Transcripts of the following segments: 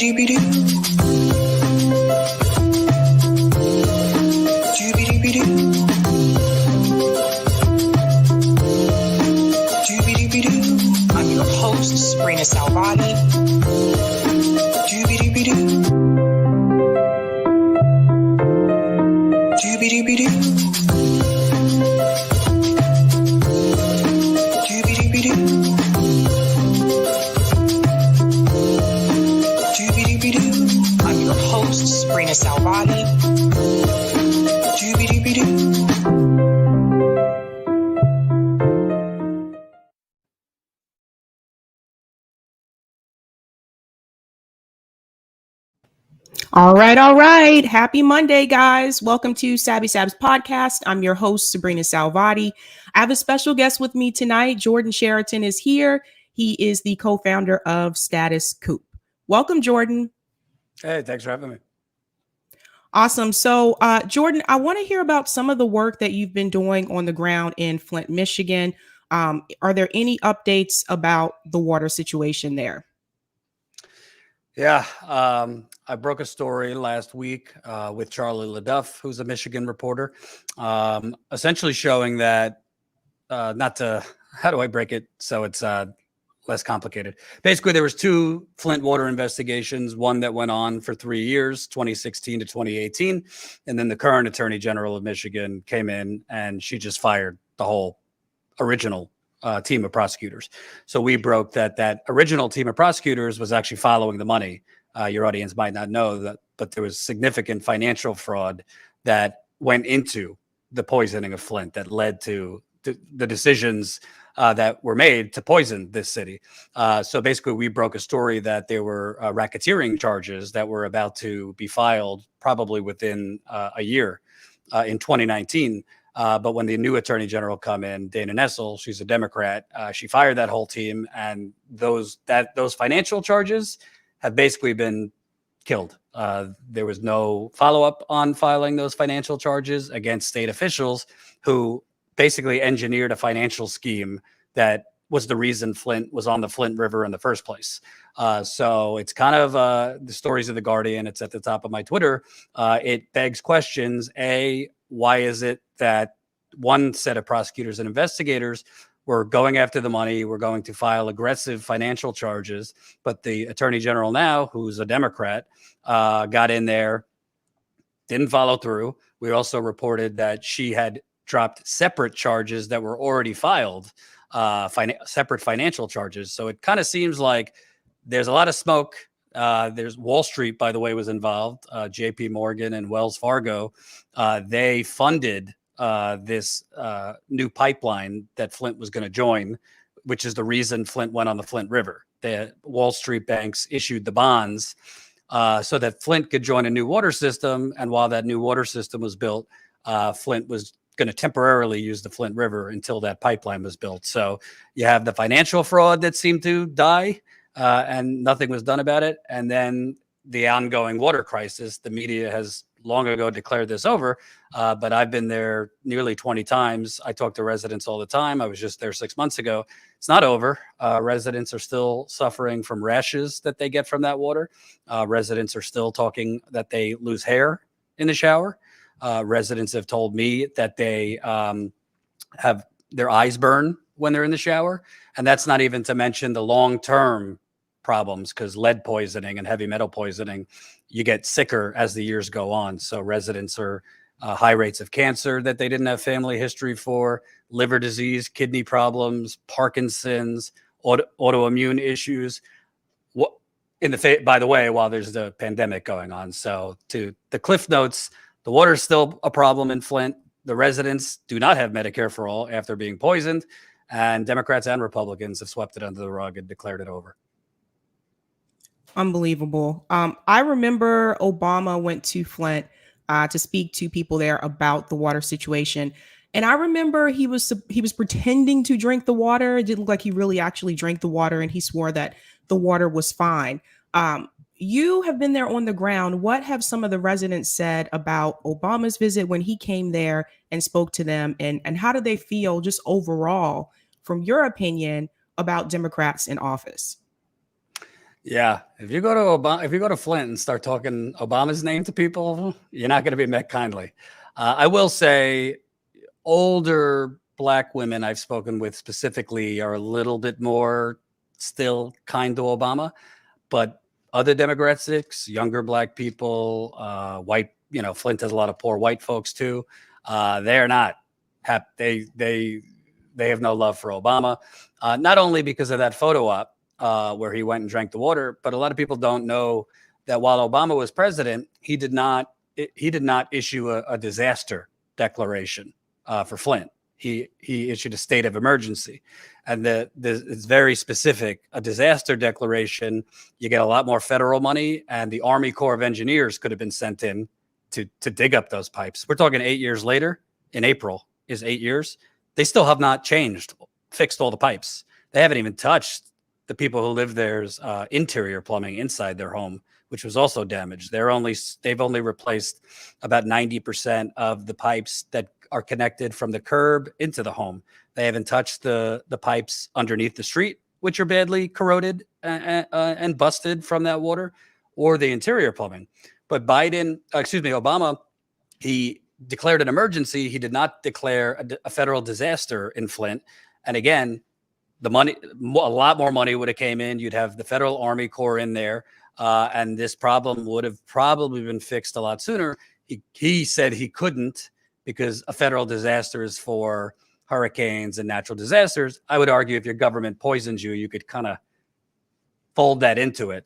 I'm your host, Sabrina Salvati. I'm your host, Sabrina Salvati. All right. Happy Monday, guys. Welcome to Sabs podcast. I'm your host, Sabrina Salvati. I have a special guest with me tonight. Jordan Chariton is here. He is the co-founder of Status Coup. Welcome, Jordan. Hey, thanks for having me. Awesome. So, Jordan, I want to hear about some of the work that you've been doing on the ground in Flint, Michigan. Are there any updates about the water situation there? Yeah, I broke a story last week with Charlie LaDuff, who's a Michigan reporter, essentially showing that how do I break it so it's less complicated? Basically, there was two Flint water investigations, one that went on for 3 years, 2016 to 2018, and then the current Attorney General of Michigan came in and she just fired the whole original team of prosecutors. So we broke that original team of prosecutors was actually following the money. Your audience might not know that, but there was significant financial fraud that went into the poisoning of Flint that led to the decisions that were made to poison this city. So basically, we broke a story that there were racketeering charges that were about to be filed probably within a year in 2019. But when the new attorney general come in, Dana Nessel, she's a Democrat, she fired that whole team, and those financial charges have basically been killed. There was no follow-up on filing those financial charges against state officials who basically engineered a financial scheme that was the reason Flint was on the Flint River in the first place. So it's kind of the stories of the Guardian. It's at the top of my Twitter. It begs questions. A, why is it that one set of prosecutors and investigators were going after the money, were going to file aggressive financial charges, but the attorney general now, who's a Democrat, got in there, didn't follow through. We also reported that she had dropped separate charges that were already filed, separate financial charges. So it kind of seems like there's a lot of smoke. There's Wall Street, by the way, was involved. JP Morgan and Wells Fargo, they funded this new pipeline that Flint was going to join, which is the reason Flint went on the Flint River. The Wall Street banks issued the bonds so that Flint could join a new water system. And while that new water system was built, Flint was going to temporarily use the Flint River until that pipeline was built. So you have the financial fraud that seemed to die and nothing was done about it. And then the ongoing water crisis. The media has long ago declared this over, but I've been there nearly 20 times. I talk to residents all the time. I was just there 6 months ago. It's not over. Residents are still suffering from rashes that they get from that water. Residents are still talking that they lose hair in the shower. Residents have told me that they have their eyes burn when they're in the shower. And that's not even to mention the long-term problems, because lead poisoning and heavy metal poisoning, you get sicker as the years go on. So residents are high rates of cancer that they didn't have family history for, liver disease, kidney problems, Parkinson's, autoimmune issues. By the way, while there's the pandemic going on. So to the Cliff Notes, the water is still a problem in Flint. The residents do not have Medicare for all after being poisoned, and Democrats and Republicans have swept it under the rug and declared it over. Unbelievable. I remember Obama went to Flint to speak to people there about the water situation. And I remember he was pretending to drink the water. It didn't look like he really actually drank the water, and he swore that the water was fine. You have been there on the ground. What have some of the residents said about Obama's visit when he came there and spoke to them? And how do they feel just overall, from your opinion, about Democrats in office? Yeah, if you go to Flint and start talking Obama's name to people, you're not going to be met kindly. I will say, older Black women I've spoken with specifically are a little bit more still kind to Obama, but other demographics, younger Black people, white, Flint has a lot of poor white folks too. They're not happy. They have no love for Obama, not only because of that photo op where he went and drank the water, but a lot of people don't know that while Obama was president, he did not issue a disaster declaration for Flint. He issued a state of emergency, and it's very specific. A disaster declaration, you get a lot more federal money, and the Army Corps of Engineers could have been sent in to dig up those pipes. We're talking 8 years later. In April is 8 years. They still have not fixed all the pipes. They haven't even touched the people who live there's interior plumbing inside their home, which was also damaged. They've only replaced about 90% of the pipes that are connected from the curb into the home. They haven't touched the pipes underneath the street, which are badly corroded and busted from that water, or the interior plumbing. But Obama, he declared an emergency. He did not declare a federal disaster in Flint. And again, a lot more money would have came in. You'd have the Federal Army Corps in there, and this problem would have probably been fixed a lot sooner. He said he couldn't because a federal disaster is for hurricanes and natural disasters. I would argue if your government poisons you, you could kind of fold that into it.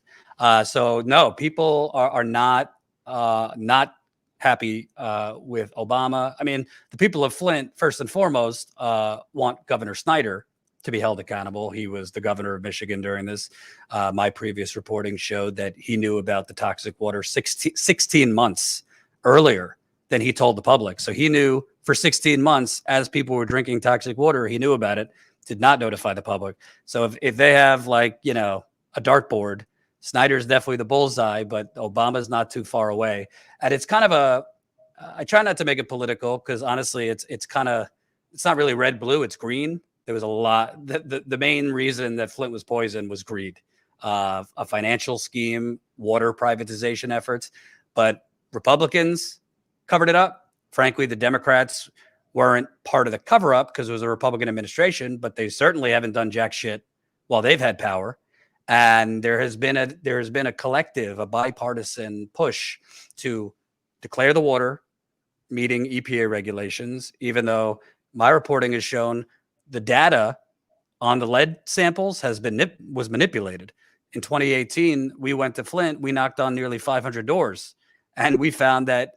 So no, people are not happy with Obama. I mean, the people of Flint, first and foremost, want Governor Snyder to be held accountable. He was the governor of Michigan during this. My previous reporting showed that he knew about the toxic water 16 months earlier than he told the public. So he knew for 16 months as people were drinking toxic water, he knew about it, did not notify the public. So if they have a dartboard, Snyder's definitely the bullseye, but Obama's not too far away. And it's kind of I try not to make it political because honestly, it's not really red, blue, it's green. There was a lot. The main reason that Flint was poisoned was greed, a financial scheme, water privatization efforts. But Republicans covered it up. Frankly, the Democrats weren't part of the cover up because it was a Republican administration, but they certainly haven't done jack shit while they've had power. And there has been a collective, a bipartisan push to declare the water meeting EPA regulations, even though my reporting has shown the data on the lead samples was manipulated. In 2018, we went to Flint, we knocked on nearly 500 doors, and we found that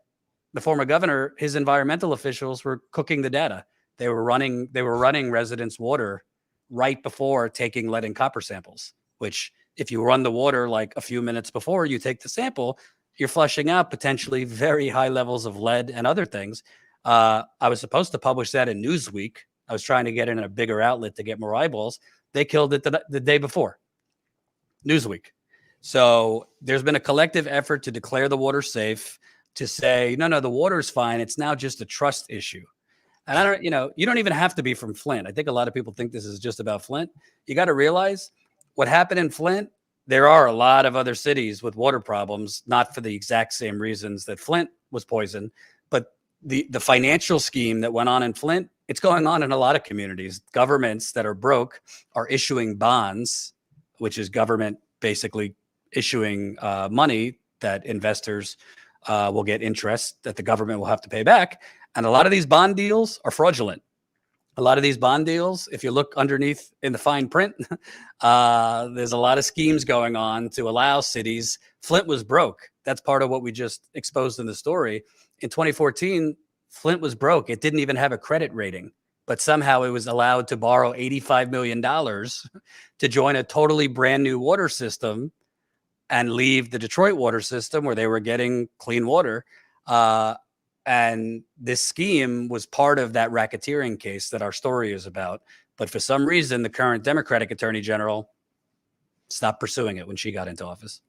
the former governor, his environmental officials were cooking the data. They were running residents' water right before taking lead and copper samples, which if you run the water like a few minutes before you take the sample, you're flushing out potentially very high levels of lead and other things. I was supposed to publish that in Newsweek. I was trying to get in a bigger outlet to get more eyeballs. They killed it the day before. Newsweek. So there's been a collective effort to declare the water safe, to say, no, the water's fine. It's now just a trust issue. And you don't even have to be from Flint. I think a lot of people think this is just about Flint. You got to realize what happened in Flint. There are a lot of other cities with water problems, not for the exact same reasons that Flint was poisoned, but the financial scheme that went on in Flint, it's going on in a lot of communities. Governments that are broke are issuing bonds, which is government basically issuing money that investors will get interest that the government will have to pay back. And a lot of these bond deals are fraudulent. A lot of these bond deals, if you look underneath in the fine print, there's a lot of schemes going on to allow cities. Flint was broke. That's part of what we just exposed in the story. In 2014, Flint was broke. It didn't even have a credit rating, but somehow it was allowed to borrow $85 million to join a totally brand new water system and leave the Detroit water system where they were getting clean water. And this scheme was part of that racketeering case that our story is about. But for some reason, the current Democratic Attorney General stopped pursuing it when she got into office.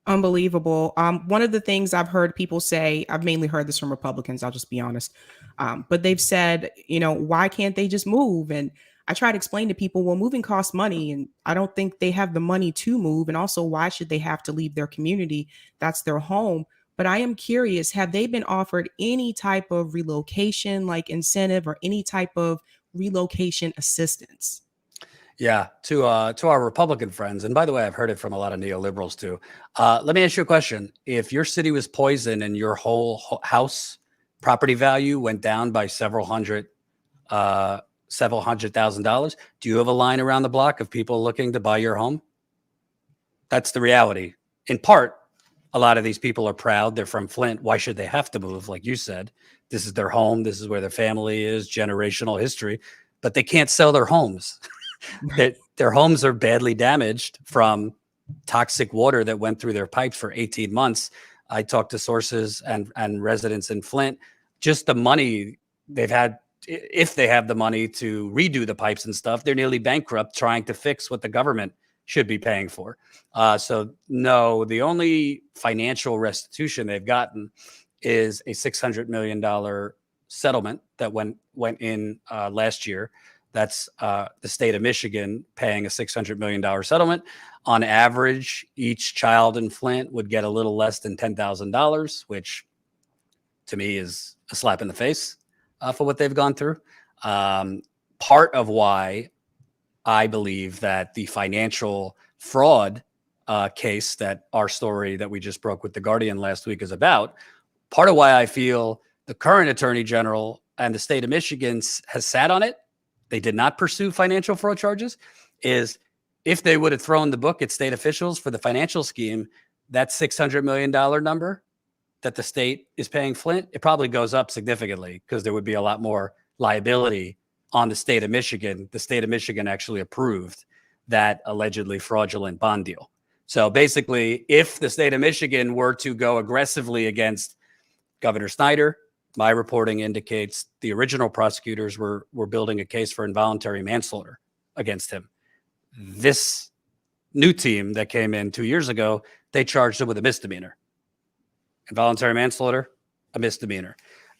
Unbelievable. One of the things I've heard people say, I've mainly heard this from Republicans, I'll just be honest. But they've said, why can't they just move? And I try to explain to people, well, moving costs money, and I don't think they have the money to move. And also, why should they have to leave their community? That's their home. But I am curious, have they been offered any type of relocation like incentive or any type of relocation assistance? Yeah, to our Republican friends, and by the way, I've heard it from a lot of neoliberals too. Let me ask you a question: if your city was poisoned and your whole house property value went down by several $100,000, do you have a line around the block of people looking to buy your home? That's the reality. In part, a lot of these people are proud. They're from Flint. Why should they have to move? Like you said, this is their home. This is where their family is, generational history, but they can't sell their homes. Their homes are badly damaged from toxic water that went through their pipes for 18 months. I talked to sources and residents in Flint. Just the money they've had, if they have the money to redo the pipes and stuff, they're nearly bankrupt trying to fix what the government should be paying for. So no, the only financial restitution they've gotten is a $600 million settlement that went in last year. That's the state of Michigan paying a $600 million settlement. On average, each child in Flint would get a little less than $10,000, which to me is a slap in the face for what they've gone through. Part of why I believe that the financial fraud case that our story that we just broke with The Guardian last week is about, part of why I feel the current attorney general and the state of Michigan has sat on it, they did not pursue financial fraud charges, is if they would have thrown the book at state officials for the financial scheme, that $600 million number that the state is paying Flint, it probably goes up significantly because there would be a lot more liability on the state of Michigan. The state of Michigan actually approved that allegedly fraudulent bond deal. So basically, if the state of Michigan were to go aggressively against Governor Snyder, my reporting indicates the original prosecutors were building a case for involuntary manslaughter against him. This new team that came in 2 years ago, they charged him with a misdemeanor. Involuntary manslaughter, a misdemeanor.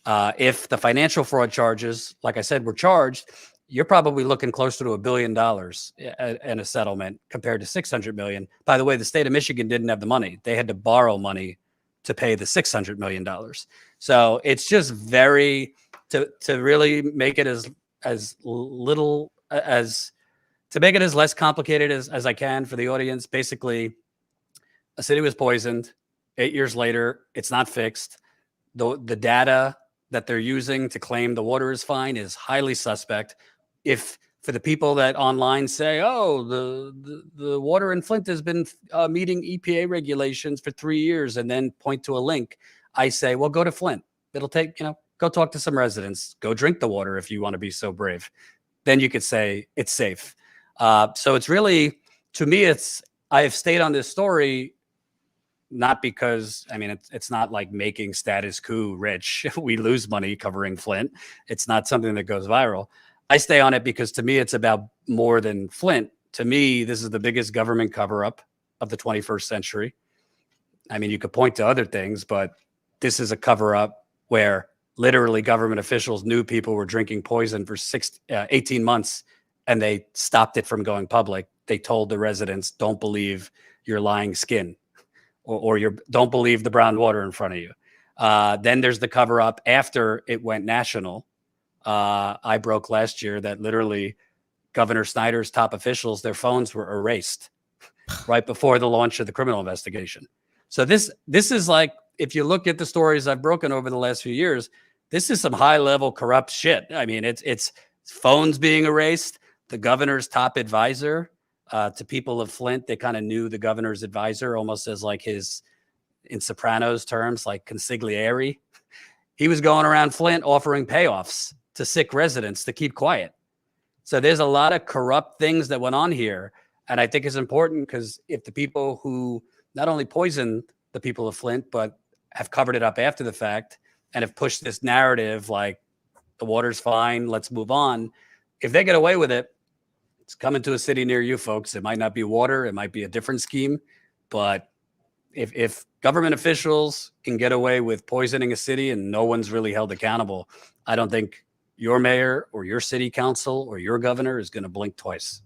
If the financial fraud charges, like I said, were charged, you're probably looking closer to $1 billion in a settlement compared to $600 million. By the way, the state of Michigan didn't have the money. They had to borrow money to pay the $600 million. So it's just very, to really make it as little as, to make it as less complicated as I can for the audience. Basically, a city was poisoned. 8 years later, it's not fixed. The data that they're using to claim the water is fine is highly suspect. If for the people that online say, oh, the water in Flint has been meeting EPA regulations for 3 years and then point to a link, I say, well, go to Flint. It'll take, go talk to some residents, go drink the water if you want to be so brave. Then you could say it's safe. So it's really, to me, I have stayed on this story not because, it's not like making status quo rich. We lose money covering Flint. It's not something that goes viral. I stay on it because to me, it's about more than Flint. To me, this is the biggest government cover-up of the 21st century. You could point to other things, but this is a cover-up where literally government officials knew people were drinking poison for 18 months, and they stopped it from going public. They told the residents, don't believe your lying skin, or don't believe the brown water in front of you. Then there's the cover-up after it went national. I broke last year that literally Governor Snyder's top officials, their phones were erased right before the launch of the criminal investigation. So this is like, if you look at the stories I've broken over the last few years, this is some high level corrupt shit. It's phones being erased. The governor's top advisor to people of Flint, they kind of knew the governor's advisor almost as like his, in Sopranos terms, like consigliere. He was going around Flint offering payoffs to sick residents to keep quiet. So there's a lot of corrupt things that went on here. And I think it's important because if the people who not only poisoned the people of Flint, but have covered it up after the fact and have pushed this narrative like the water's fine, let's move on. If they get away with it, it's coming to a city near you, folks. It might not be water. It might be a different scheme. But if government officials can get away with poisoning a city and no one's really held accountable, I don't think your mayor or your city council or your governor is going to blink twice.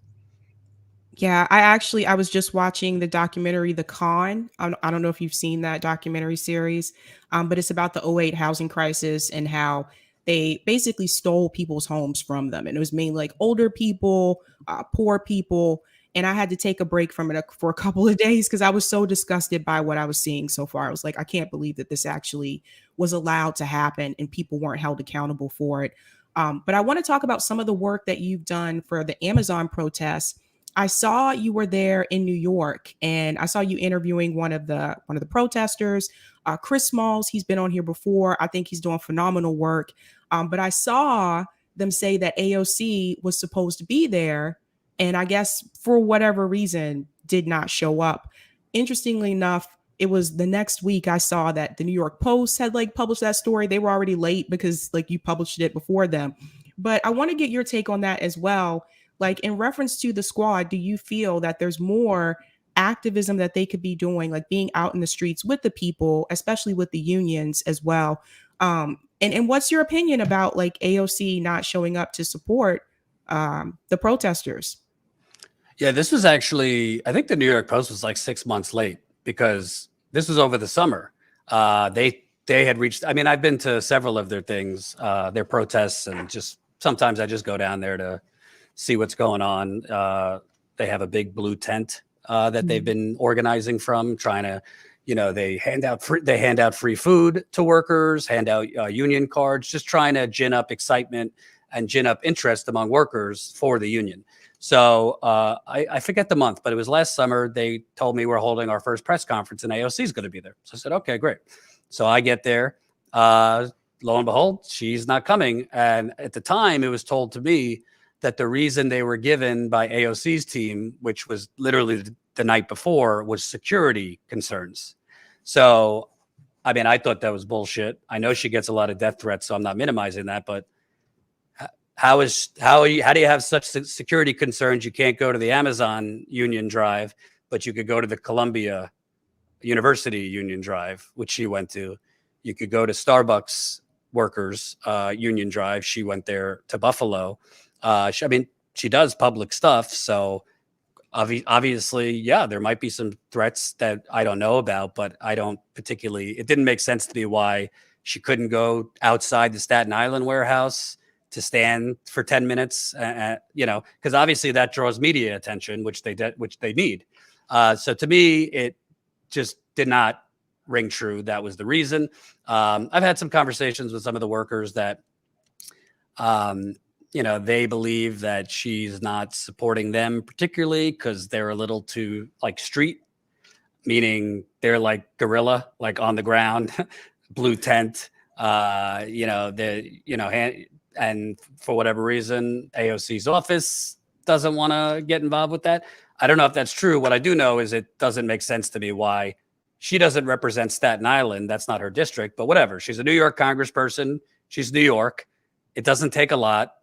Yeah, I was just watching the documentary The Con. I don't know if you've seen that documentary series, but it's about the '08 housing crisis and how they basically stole people's homes from them. And it was mainly like older people, poor people. And I had to take a break from it for a couple of days because I was so disgusted by what I was seeing so far. I was like, I can't believe that this actually was allowed to happen and people weren't held accountable for it. But I want to talk about some of the work that you've done for the Amazon protests. I saw you were there in New York, and I saw you interviewing one of the protesters, Chris Smalls. He's been on here before. I think he's doing phenomenal work. But I saw them say that AOC was supposed to be there, and I guess for whatever reason did not show up. Interestingly enough, it was the next week I saw that the New York Post had like published that story. They were already late because like you published it before them. But I want to get your take on that as well. Like in reference to the squad, do you feel that there's more activism that they could be doing, like being out in the streets with the people, especially with the unions as well? And what's your opinion about like AOC not showing up to support the protesters? Yeah, this was actually, I think the New York Post was like 6 months late because this was over the summer. They had reached, I mean, I've been to several of their things, their protests, and just sometimes I just go down there to see what's going on. They have a big blue tent that they've been organizing from, trying to, they hand out free food to workers, hand out union cards, just trying to gin up excitement and gin up interest among workers for the union. So I forget the month, but it was last summer. They told me we're holding our first press conference and AOC is going to be there. So I said, okay, great. So I get there. Lo and behold, she's not coming. And at the time, it was told to me that the reason they were given by AOC's team, which was literally the night before, was security concerns. So, I mean, I thought that was bullshit. I know she gets a lot of death threats, so I'm not minimizing that. But how do you have such security concerns? You can't go to the Amazon Union Drive, but you could go to the Columbia University Union Drive, which she went to. You could go to Starbucks workers Union Drive. She went there to Buffalo. She does public stuff. So obviously, yeah, there might be some threats that I don't know about, but it didn't make sense to me why she couldn't go outside the Staten Island warehouse to stand for 10 minutes, because obviously that draws media attention, which they need. So to me, it just did not ring true. That was the reason. I've had some conversations with some of the workers that, they believe that she's not supporting them particularly because they're a little too like street, meaning they're like guerrilla, like on the ground, blue tent, and for whatever reason, AOC's office doesn't want to get involved with that. I don't know if that's true. What I do know is it doesn't make sense to me why she doesn't represent Staten Island. That's not her district, but whatever. She's a New York congressperson. She's New York. It doesn't take a lot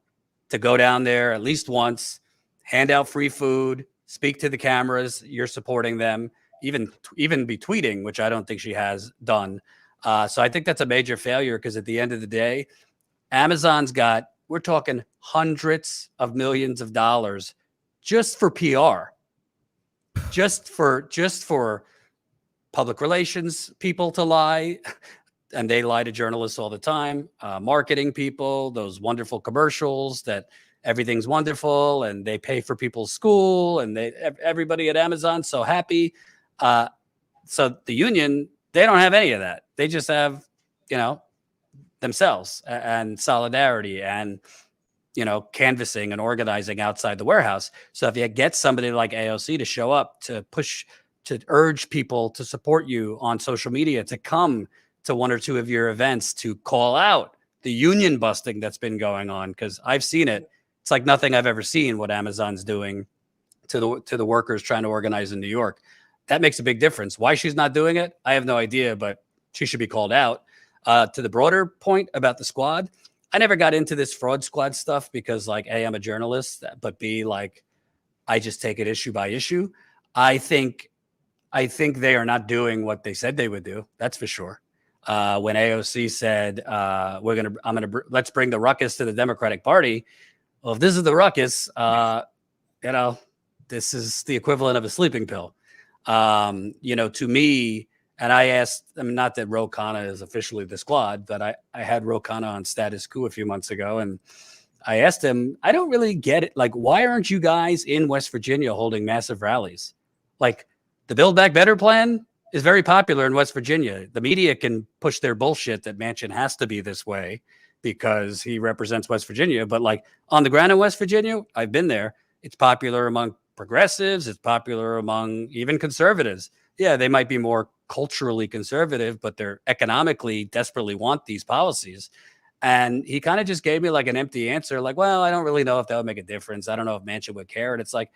to go down there at least once, hand out free food, speak to the cameras. You're supporting them, even be tweeting, which I don't think she has done. So I think that's a major failure because at the end of the day, Amazon's got, we're talking hundreds of millions of dollars just for PR, just for public relations people to lie. And they lie to journalists all the time, marketing people, those wonderful commercials that everything's wonderful and they pay for people's school and everybody at Amazon's so happy. So the union, they don't have any of that. They just have, themselves and solidarity and, canvassing and organizing outside the warehouse. So if you get somebody like AOC to show up, to urge people to support you on social media, to come to one or two of your events, to call out the union busting that's been going on, because I've seen it. It's like nothing I've ever seen what Amazon's doing to the workers trying to organize in New York. That makes a big difference. Why she's not doing it, I have no idea, but she should be called out. To the broader point about the squad, I never got into this fraud squad stuff because, like, A, I'm a journalist, but B, like, I just take it issue by issue. I think they are not doing what they said they would do. That's for sure. when AOC said, let's bring the ruckus to the Democratic Party. Well, if this is the ruckus, this is the equivalent of a sleeping pill. To me, and I asked, not that Ro Khanna is officially the squad, but I had Ro Khanna on Status Quo a few months ago, and I asked him, I don't really get it. Like, why aren't you guys in West Virginia holding massive rallies? Like, the Build Back Better plan is very popular in West Virginia. The media can push their bullshit that Manchin has to be this way because he represents West Virginia. But like on the ground in West Virginia, I've been there. It's popular among progressives. It's popular among even conservatives. Yeah, they might be more culturally conservative, but they're economically desperately want these policies. And he kind of just gave me like an empty answer, like, well, I don't really know if that would make a difference. I don't know if Manchin would care. And it's like,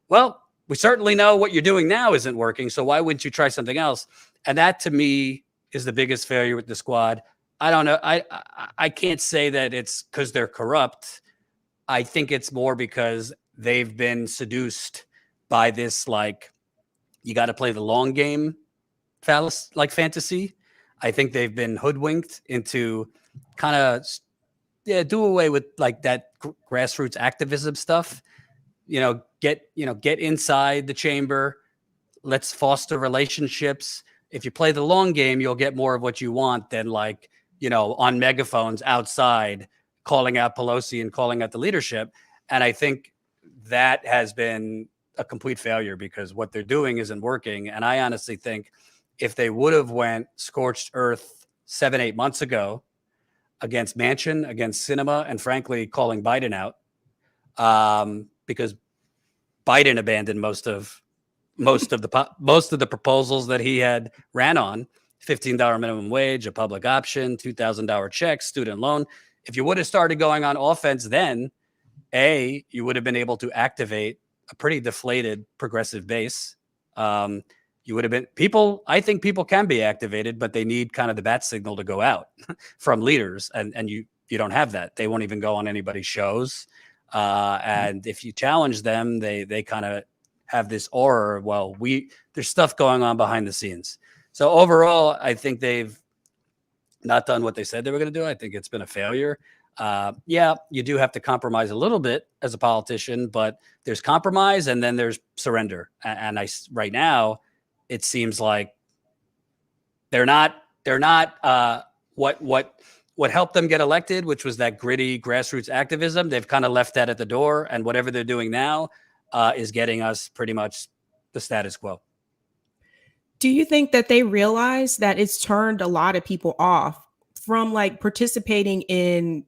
well, we certainly know what you're doing now isn't working. So why wouldn't you try something else? And that to me is the biggest failure with the squad. I don't know. I can't say that it's because they're corrupt. I think it's more because they've been seduced by this, like, you got to play the long game fantasy. I think they've been hoodwinked into kind of, do away with like that grassroots activism stuff. Get inside the chamber. Let's foster relationships. If you play the long game, you'll get more of what you want than like, on megaphones outside calling out Pelosi and calling out the leadership. And I think that has been a complete failure because what they're doing isn't working. And I honestly think if they would have went scorched earth 7-8 months ago against Manchin, against Sinema, and frankly, calling Biden out, because Biden abandoned most of the proposals that he had ran on: $15 minimum wage, a public option, $2,000 check, student loan. If you would have started going on offense then, you would have been able to activate a pretty deflated progressive base. You would have been I think people can be activated, but they need kind of the bat signal to go out from leaders. And you don't have that. They won't even go on anybody's shows. And if you challenge them, they kind of have this aura. Well, there's stuff going on behind the scenes. So overall, I think they've not done what they said they were going to do. I think it's been a failure. You do have to compromise a little bit as a politician, but there's compromise and then there's surrender. And right now, it seems like they're not what helped them get elected, which was that gritty grassroots activism. They've kind of left that at the door, and whatever they're doing now is getting us pretty much the status quo. Do you think that they realize that it's turned a lot of people off from like participating in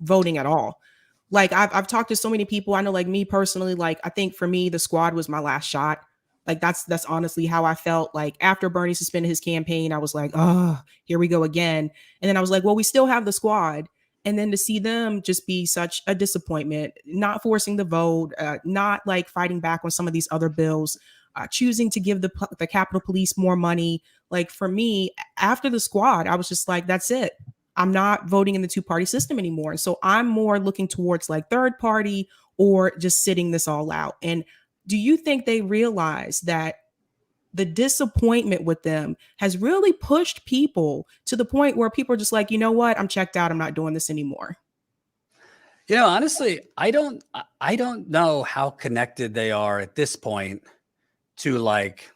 voting at all? Like I've talked to so many people. I know, like me personally, like I think for me, the squad was my last shot. Like that's honestly how I felt. Like after Bernie suspended his campaign, I was like, oh, here we go again. And then I was like, well, we still have the squad. And then to see them just be such a disappointment, not forcing the vote, not like fighting back on some of these other bills, choosing to give the Capitol Police more money. Like for me, after the squad, I was just like, that's it. I'm not voting in the two-party system anymore. And so I'm more looking towards like third party or just sitting this all out. And do you think they realize that the disappointment with them has really pushed people to the point where people are just like, you know what, I'm checked out. I'm not doing this anymore. Honestly, I don't know how connected they are at this point to like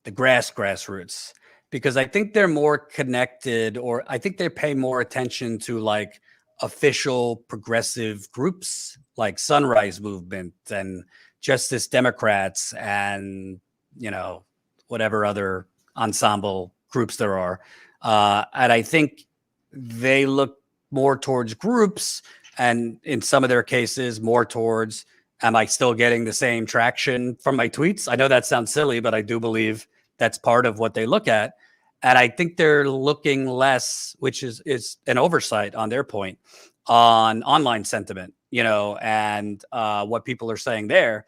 the grassroots, because I think they're more connected, or I think they pay more attention to like official progressive groups like Sunrise Movement and Justice Democrats and, whatever other ensemble groups there are. And I think they look more towards groups, and in some of their cases, more towards, am I still getting the same traction from my tweets? I know that sounds silly, but I do believe that's part of what they look at. And I think they're looking less, which is an oversight on their point, on online sentiment, and what people are saying there.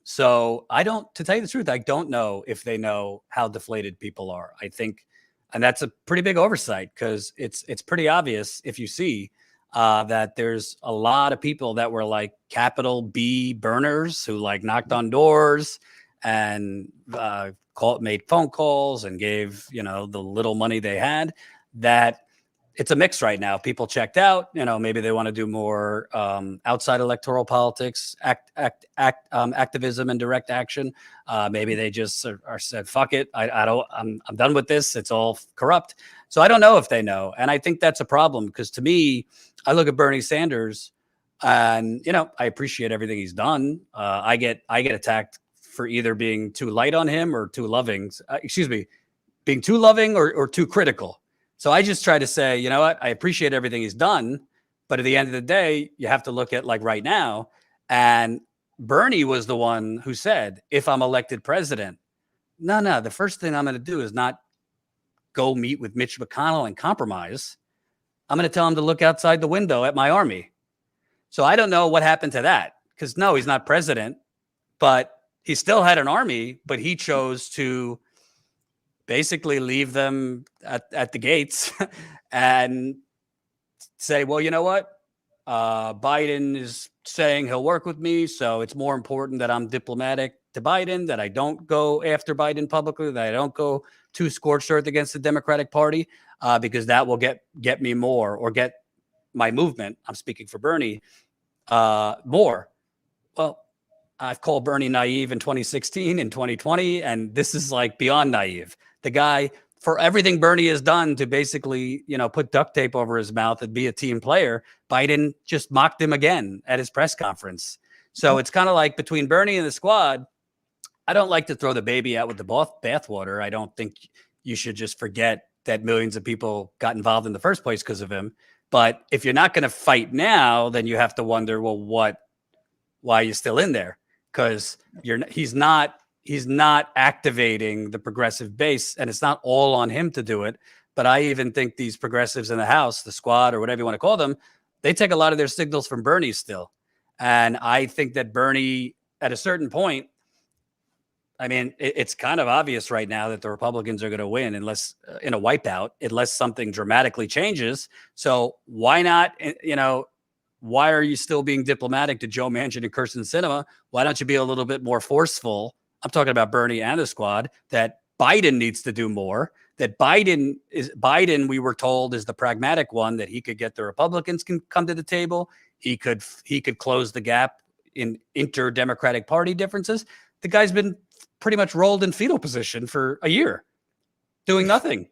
So to tell you the truth, I don't know if they know how deflated people are. I think, and that's a pretty big oversight, because it's pretty obvious if you see that there's a lot of people that were like capital B burners who like knocked on doors and made phone calls and gave, the little money they had, that it's a mix right now. People checked out, maybe they want to do more outside electoral politics, activism and direct action. Maybe they just are said, fuck it. I'm done with this. It's all corrupt. So I don't know if they know. And I think that's a problem, because to me, I look at Bernie Sanders and, I appreciate everything he's done. I get attacked for either being too light on him or too loving, being too loving or too critical. So I just try to say, you know what, I appreciate everything he's done, but at the end of the day, you have to look at like right now. And Bernie was the one who said, if I'm elected president, no, the first thing I'm going to do is not go meet with Mitch McConnell and compromise. I'm going to tell him to look outside the window at my army. So I don't know what happened to that, because no, he's not president, but he still had an army, but he chose to basically leave them at the gates and say, well, you know what? Biden is saying he'll work with me, so it's more important that I'm diplomatic to Biden, that I don't go after Biden publicly, that I don't go too scorched earth against the Democratic Party, because that will get me more, or get my movement, I'm speaking for Bernie, more. Well, I've called Bernie naive in 2016 and 2020, and this is like beyond naive. The guy, for everything Bernie has done to basically, put duct tape over his mouth and be a team player, Biden just mocked him again at his press conference. So it's kind of like between Bernie and the squad, I don't like to throw the baby out with the bathwater. I don't think you should just forget that millions of people got involved in the first place because of him. But if you're not going to fight now, then you have to wonder, well, why are you still in there? Because he's not activating the progressive base, and it's not all on him to do it. But I even think these progressives in the House, the squad, or whatever you want to call them, they take a lot of their signals from Bernie still. And I think that Bernie, at a certain point, I mean, it's kind of obvious right now that the Republicans are going to win unless in a wipeout, unless something dramatically changes. So why not, why are you still being diplomatic to Joe Manchin and Kirsten Sinema? Why don't you be a little bit more forceful? I'm talking about Bernie and the squad, that Biden needs to do more, that Biden, we were told, is the pragmatic one, that he could get the Republicans can come to the table. He could close the gap in inter-Democratic Party differences. The guy's been pretty much rolled in fetal position for a year, doing nothing.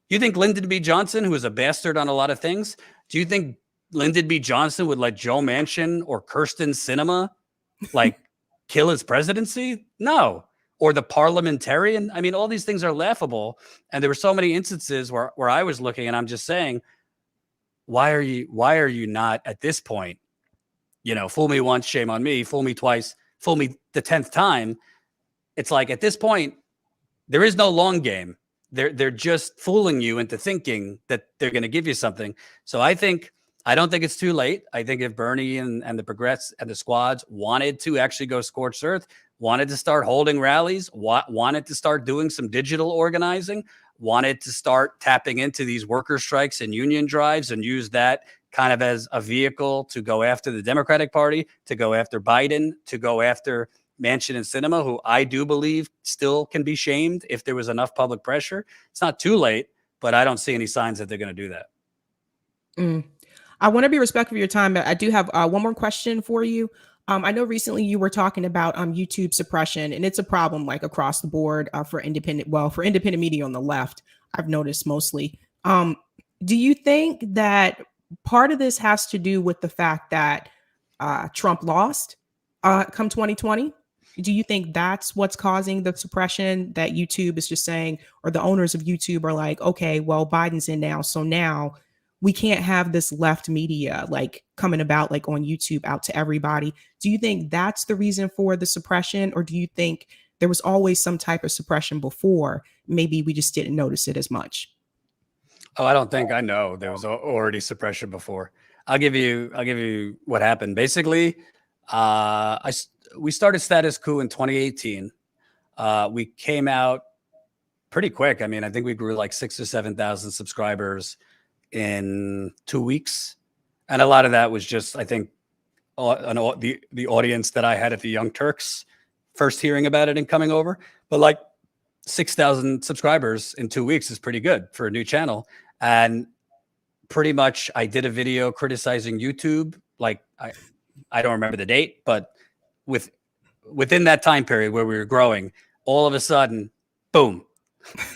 You think Lyndon B. Johnson, who is a bastard on a lot of things, do you think Lyndon B. Johnson would let Joe Manchin or Kirsten Sinema kill his presidency? No. Or the parliamentarian? I mean, all these things are laughable. And there were so many instances where I was looking and I'm just saying, why are you not at this point, fool me once, shame on me, fool me twice, fool me the 10th time. It's like, at this point, there is no long game. They're just fooling you into thinking that they're going to give you something. So I don't think it's too late. I think if Bernie and the Progress and the squads wanted to actually go scorched earth, wanted to start holding rallies, wanted to start doing some digital organizing, wanted to start tapping into these worker strikes and union drives and use that kind of as a vehicle to go after the Democratic Party, to go after Biden, to go after Manchin and Sinema, who I do believe still can be shamed if there was enough public pressure. It's not too late, but I don't see any signs that they're going to do that. I want to be respectful of your time, but I do have one more question for you. I know recently you were talking about YouTube suppression, and it's a problem across the board for independent media on the left. I've noticed mostly. Do you think that part of this has to do with the fact that Trump lost come 2020? Do you think that's what's causing the suppression, that YouTube is just saying, or the owners of YouTube are like, okay, well, Biden's in now, so now we can't have this left media coming about on YouTube out to everybody? Do you think that's the reason for the suppression, or do you think there was always some type of suppression before? Maybe we just didn't notice it as much. Oh, I don't think I know there was already suppression before. I'll give you what happened. Basically, we started Status Quo in 2018. We came out pretty quick. I mean, I think we grew 6,000 or 7,000 subscribers in 2 weeks. And a lot of that was just, I think, the audience that I had at the Young Turks first hearing about it and coming over, but like 6,000 subscribers in 2 weeks is pretty good for a new channel. And pretty much I did a video criticizing YouTube. Like I don't remember the date, but within that time period where we were growing, all of a sudden, boom,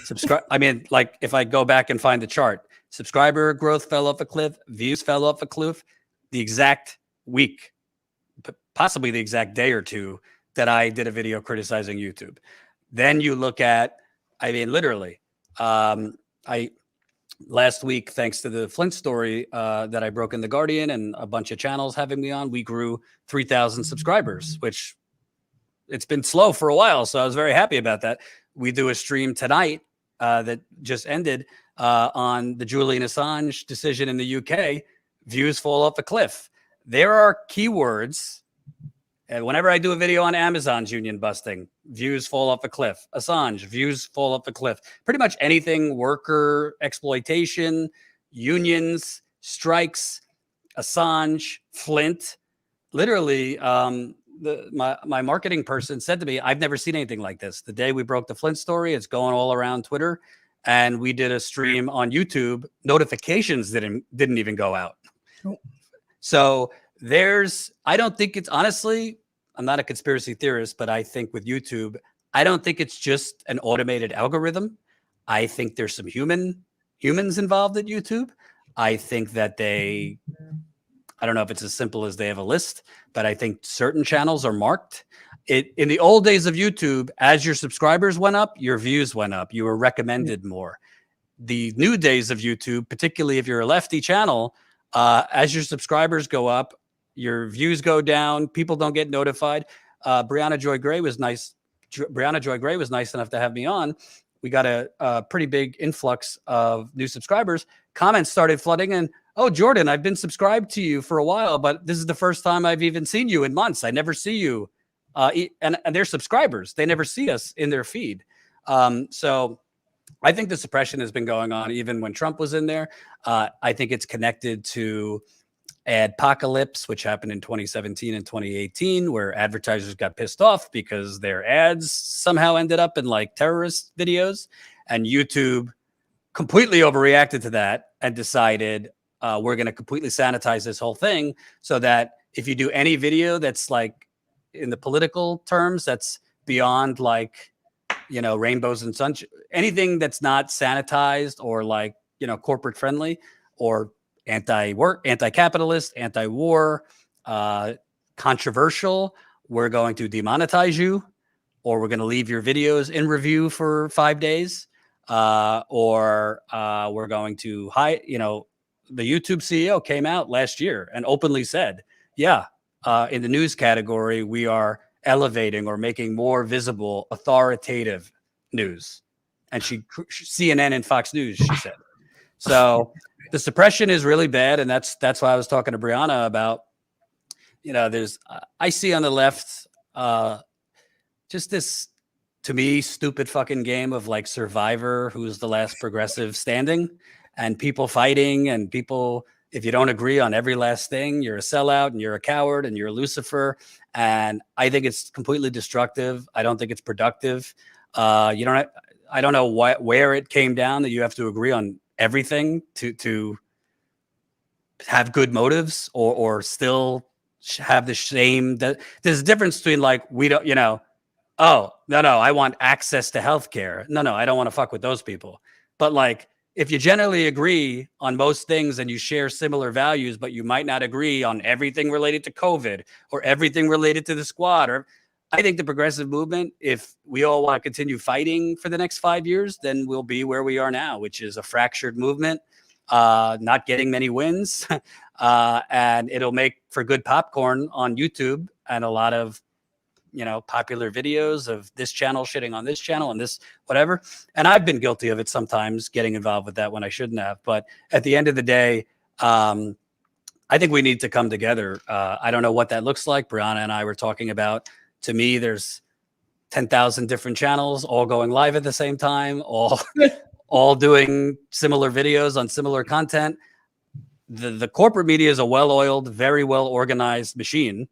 subscribe. I mean, like if I go back and find the chart, subscriber growth fell off a cliff, views fell off a cliff, the exact week, possibly the exact day or two that I did a video criticizing YouTube. Then you look at, I mean, literally, last week, thanks to the Flint story that I broke in The Guardian and a bunch of channels having me on, we grew 3,000 subscribers, which it's been slow for a while. So I was very happy about that. We do a stream tonight that just ended on the Julian Assange decision in the UK. Views fall off a cliff. There are keywords. And whenever I do a video on Amazon's union busting, views fall off a cliff. Assange, views fall off a cliff. Pretty much anything worker exploitation, unions, strikes, Assange, Flint. Literally, my marketing person said to me, I've never seen anything like this. The day we broke the Flint story, it's going all around Twitter. And we did a stream on YouTube. Notifications didn't even go out. So I don't think it's, honestly, I'm not a conspiracy theorist, but I think with YouTube, I don't think it's just an automated algorithm. I think there's some humans involved at YouTube. I think that I don't know if it's as simple as they have a list, but I think certain channels are marked. In the old days of YouTube, as your subscribers went up, your views went up. You were recommended more. The new days of YouTube, particularly if you're a lefty channel, as your subscribers go up, your views go down. People don't get notified. BRIAHNA Joy Gray was nice. BRIAHNA Joy Gray was nice enough to have me on. We got a pretty big influx of new subscribers. Comments started flooding in. Oh, Jordan, I've been subscribed to you for a while, but this is the first time I've even seen you in months. I never see you. And they're subscribers. They never see us in their feed. So I think the suppression has been going on even when Trump was in there. I think it's connected to Adpocalypse, which happened in 2017 and 2018, where advertisers got pissed off because their ads somehow ended up in like terrorist videos, and YouTube completely overreacted to that and decided we're going to completely sanitize this whole thing so that if you do any video that's like in the political terms, that's beyond like, you know, rainbows and sunshine, anything that's not sanitized or like, you know, corporate friendly or anti-work, anti-capitalist, anti-war, controversial, we're going to demonetize you, or we're going to leave your videos in review for 5 days, or we're going to hide. You know, the YouTube CEO came out last year and openly said, yeah, in the news category, we are elevating or making more visible authoritative news. And CNN and Fox News, she said. So the suppression is really bad. And that's why I was talking to BRIAHNA about, you know, I see on the left just this, to me, stupid fucking game of like Survivor, who's the last progressive standing, and people fighting, and people, if you don't agree on every last thing, you're a sellout and you're a coward and you're Lucifer. And I think it's completely destructive. I don't think it's productive. I don't know where it came down that you have to agree on everything to have good motives or still have the shame. That there's a difference between like, we don't, you know, oh, no, I want access to healthcare. No, I don't want to fuck with those people. But like, if you generally agree on most things and you share similar values, but you might not agree on everything related to COVID or everything related to the squad, or I think the progressive movement, if we all want to continue fighting for the next 5 years, then we'll be where we are now, which is a fractured movement, not getting many wins. And it'll make for good popcorn on YouTube and a lot of, you know, popular videos of this channel shitting on this channel and this whatever. And I've been guilty of it sometimes, getting involved with that when I shouldn't have. But at the end of the day, I think we need to come together. I don't know what that looks like. BRIAHNA and I were talking about, to me, there's 10,000 different channels all going live at the same time, all doing similar videos on similar content. The corporate media is a well-oiled, very well-organized machine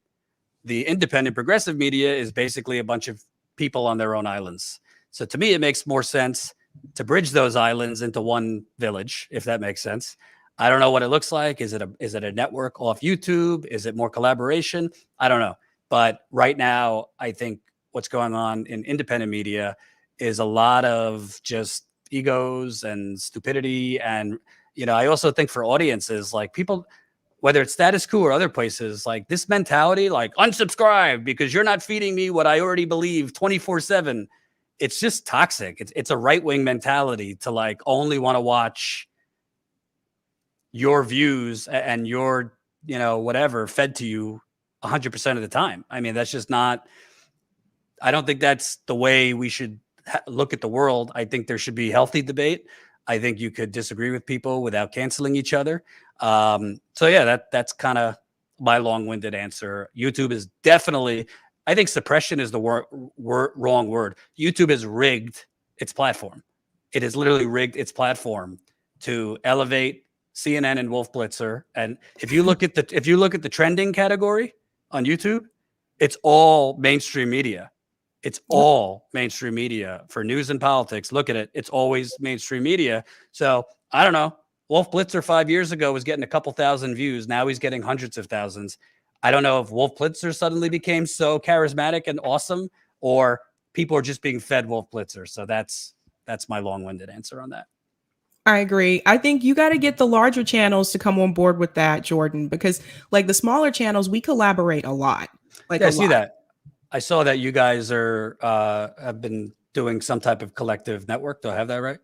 The independent progressive media is basically a bunch of people on their own islands. So to me, it makes more sense to bridge those islands into one village, if that makes sense. I don't know what it looks like. Is it a network off YouTube? Is it more collaboration? I don't know. But right now, I think what's going on in independent media is a lot of just egos and stupidity. And, I also think for audiences, like people, whether it's Status Quo or other places, like this mentality, like unsubscribe because you're not feeding me what I already believe 24/7. It's just toxic. It's a right-wing mentality to like only want to watch your views and your, whatever fed to you 100% of the time. I mean, that's just not, I don't think that's the way we should look at the world. I think there should be healthy debate. I think you could disagree with people without canceling each other. So yeah, that's kind of my long-winded answer. YouTube is definitely, I think suppression is the wrong word. YouTube has rigged its platform. It has literally rigged its platform to elevate CNN and Wolf Blitzer. And if you look at the trending category on YouTube, it's all mainstream media. It's all mainstream media for news and politics. Look at it. It's always mainstream media. So I don't know. Wolf Blitzer 5 years ago was getting a couple thousand views. Now he's getting hundreds of thousands. I don't know if Wolf Blitzer suddenly became so charismatic and awesome, or people are just being fed Wolf Blitzer. So that's my long-winded answer on that. I agree. I think you got to get the larger channels to come on board with that, Jordan, because like the smaller channels, we collaborate a lot. Like I see that. I saw that you guys are have been doing some type of collective network. Do I have that right?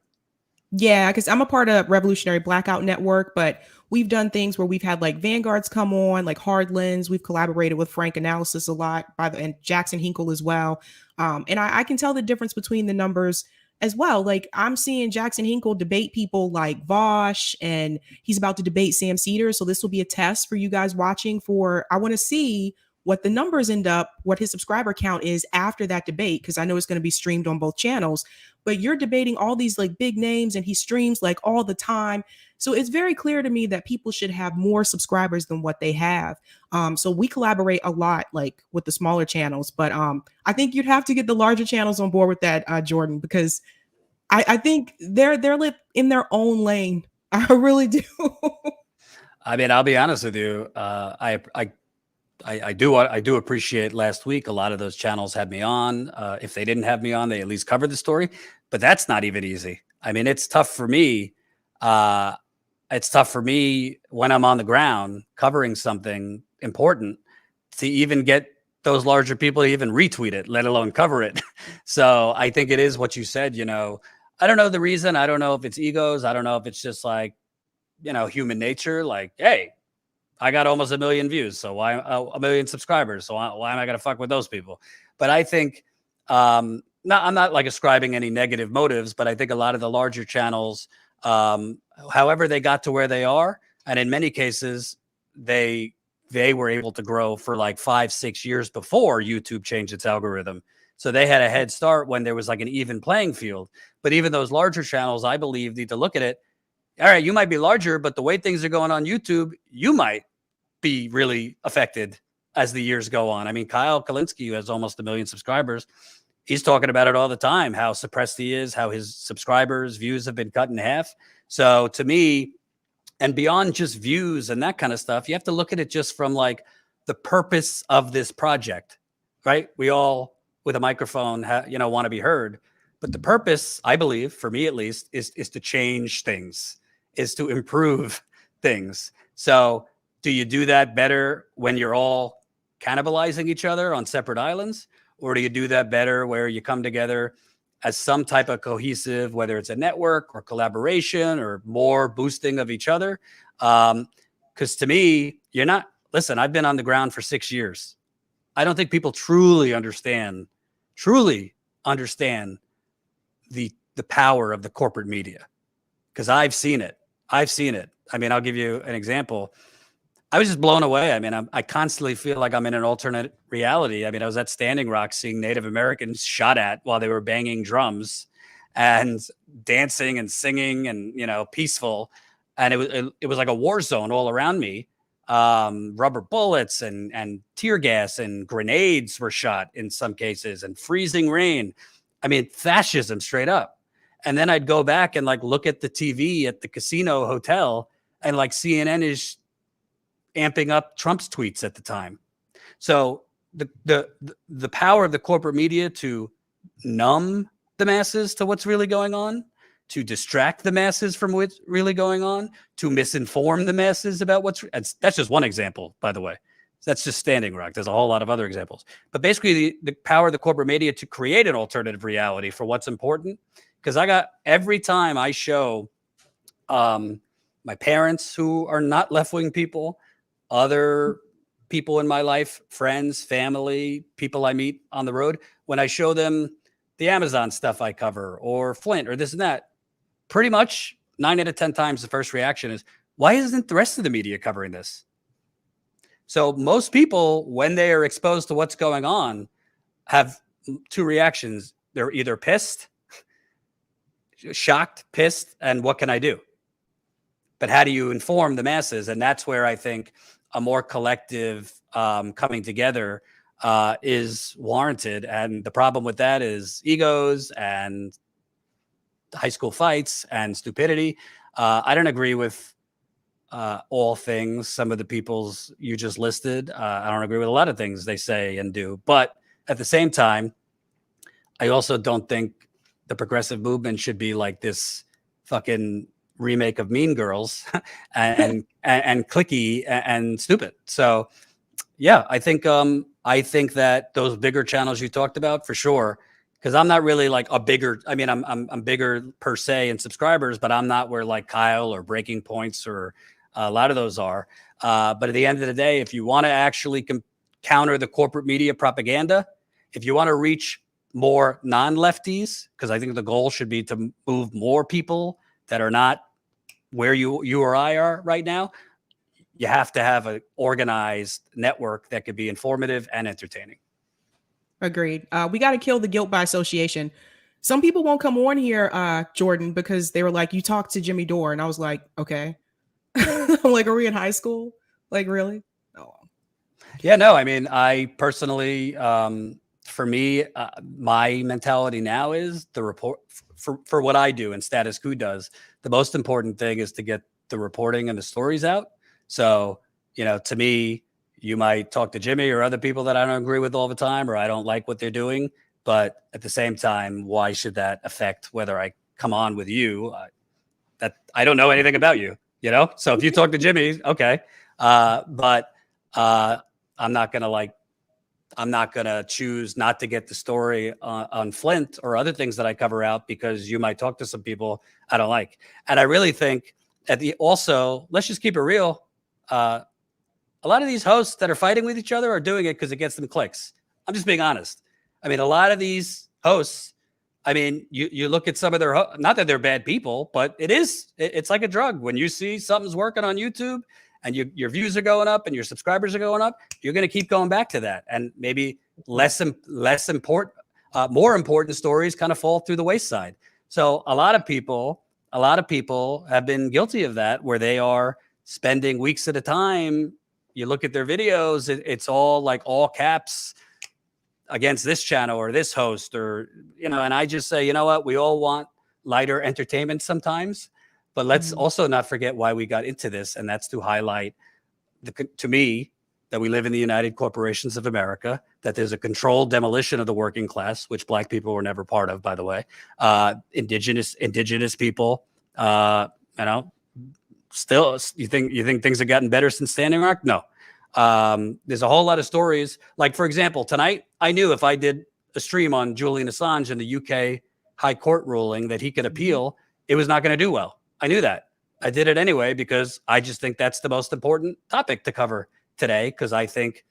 Yeah, because I'm a part of Revolutionary Blackout Network, but we've done things where we've had like Vanguards come on, like Hard Lens. We've collaborated with Frank Analysis a lot, and Jackson Hinkle as well. And I can tell the difference between the numbers as well. Like I'm seeing Jackson Hinkle debate people like Vosh, and he's about to debate Sam Cedars. So this will be a test for you guys watching. I want to see what the numbers end up, what his subscriber count is after that debate, because I know it's going to be streamed on both channels. But you're debating all these like big names, and he streams like all the time. So it's very clear to me that people should have more subscribers than what they have. So we collaborate a lot, like with the smaller channels. But I think you'd have to get the larger channels on board with that, Jordan, because I think they're lit in their own lane. I really do. I mean, I'll be honest with you. I do appreciate last week. A lot of those channels had me on. If they didn't have me on, they at least covered the story. But that's not even easy. I mean, it's tough for me. It's tough for me when I'm on the ground covering something important to even get those larger people to even retweet it, let alone cover it. So I think it is what you said. I don't know the reason. I don't know if it's egos. I don't know if it's just like, human nature. Like, hey, I got almost 1 million views, so why 1 million subscribers? So why am I going to fuck with those people? But I think I'm not like ascribing any negative motives, but I think a lot of the larger channels, however they got to where they are, and in many cases they were able to grow for like 5-6 years before YouTube changed its algorithm. So they had a head start when there was like an even playing field. But even those larger channels, I believe, need to look at it. All right, you might be larger, but the way things are going on YouTube, you might be really affected as the years go on. I mean, Kyle Kalinske, who has almost 1 million subscribers, he's talking about it all the time, how suppressed he is, how his subscribers' views have been cut in half. So to me, and beyond just views and that kind of stuff, you have to look at it just from like the purpose of this project, right? We all, with a microphone, want to be heard. But the purpose, I believe, for me at least, is to change things, is to improve things. So do you do that better when you're all cannibalizing each other on separate islands? Or do you do that better where you come together as some type of cohesive, whether it's a network or collaboration or more boosting of each other? Because to me, listen, I've been on the ground for 6 years. I don't think people truly understand the power of the corporate media, because I've seen it. I mean, I'll give you an example. I was just blown away. I mean, I constantly feel like I'm in an alternate reality. I mean, I was at Standing Rock seeing Native Americans shot at while they were banging drums and dancing and singing and, peaceful. And it was like a war zone all around me. rubber bullets and tear gas and grenades were shot in some cases, and freezing rain. I mean, fascism straight up. And then I'd go back and like look at the TV at the casino hotel, and like CNN is amping up Trump's tweets at the time. So the power of the corporate media to numb the masses to what's really going on, to distract the masses from what's really going on, to misinform the masses about that's just one example, by the way. That's just Standing Rock. There's a whole lot of other examples. But basically the power of the corporate media to create an alternative reality for what's important. Because every time I show my parents who are not left-wing people, other people in my life, friends, family, people I meet on the road, when I show them the Amazon stuff I cover or Flint or this and that, pretty much 9 out of 10 times the first reaction is, why isn't the rest of the media covering this? So most people, when they are exposed to what's going on, have two reactions. They're either pissed, shocked, pissed, and what can I do? But how do you inform the masses? And that's where I think a more collective coming together is warranted. And the problem with that is egos and high school fights and stupidity. I don't agree with all things. Some of the peoples you just listed, I don't agree with a lot of things they say and do. But at the same time, I also don't think the progressive movement should be like this fucking remake of Mean Girls and cliquey and stupid. So yeah, I think that those bigger channels you talked about, for sure, because I'm not really like a bigger, I mean, I'm bigger per se in subscribers, but I'm not where like Kyle or Breaking Points or a lot of those are. But at the end of the day, if you want to actually counter the corporate media propaganda, if you want to reach more non-lefties, because I think the goal should be to move more people that are not where you or I are right now, you have to have an organized network that could be informative and entertaining. Agreed. We got to kill the guilt by association. Some people won't come on here, Jordan, because they were like, you talked to Jimmy Dore. And I was like, okay. I'm like, are we in high school? Like, really? Oh. Yeah, no, I mean, I personally, for me, my mentality now is the report for what I do and Status Quo does. The most important thing is to get the reporting and the stories out. So, you know, to me, you might talk to Jimmy or other people that I don't agree with all the time, or I don't like what they're doing. But at the same time, why should that affect whether I come on with you? That I don't know anything about you, you know? So if you talk to Jimmy, okay. But I'm not going to choose not to get the story on Flint or other things that I cover out because you might talk to some people I don't like. And I really think also, let's just keep it real. A lot of these hosts that are fighting with each other are doing it because it gets them clicks. I'm just being honest. I mean, a lot of these hosts, I mean, you look at some of their, not that they're bad people, but it's like a drug. When you see something's working on YouTube and your views are going up and your subscribers are going up, you're going to keep going back to that. And maybe more important stories kind of fall through the wayside. So a lot of people have been guilty of that, where they are spending weeks at a time. You look at their videos, it's all like all caps against this channel or this host, or, you know, and I just say, you know what, we all want lighter entertainment sometimes, but let's also not forget why we got into this. And that's to highlight to me that we live in the United Corporations of America, that there's a controlled demolition of the working class, which Black people were never part of, by the way. Indigenous people, you know, still, you think things have gotten better since Standing Rock? No. There's a whole lot of stories. Like, for example, tonight, I knew if I did a stream on Julian Assange and the UK High Court ruling that he could appeal, it was not going to do well. I knew that. I did it anyway because I just think that's the most important topic to cover today, because I think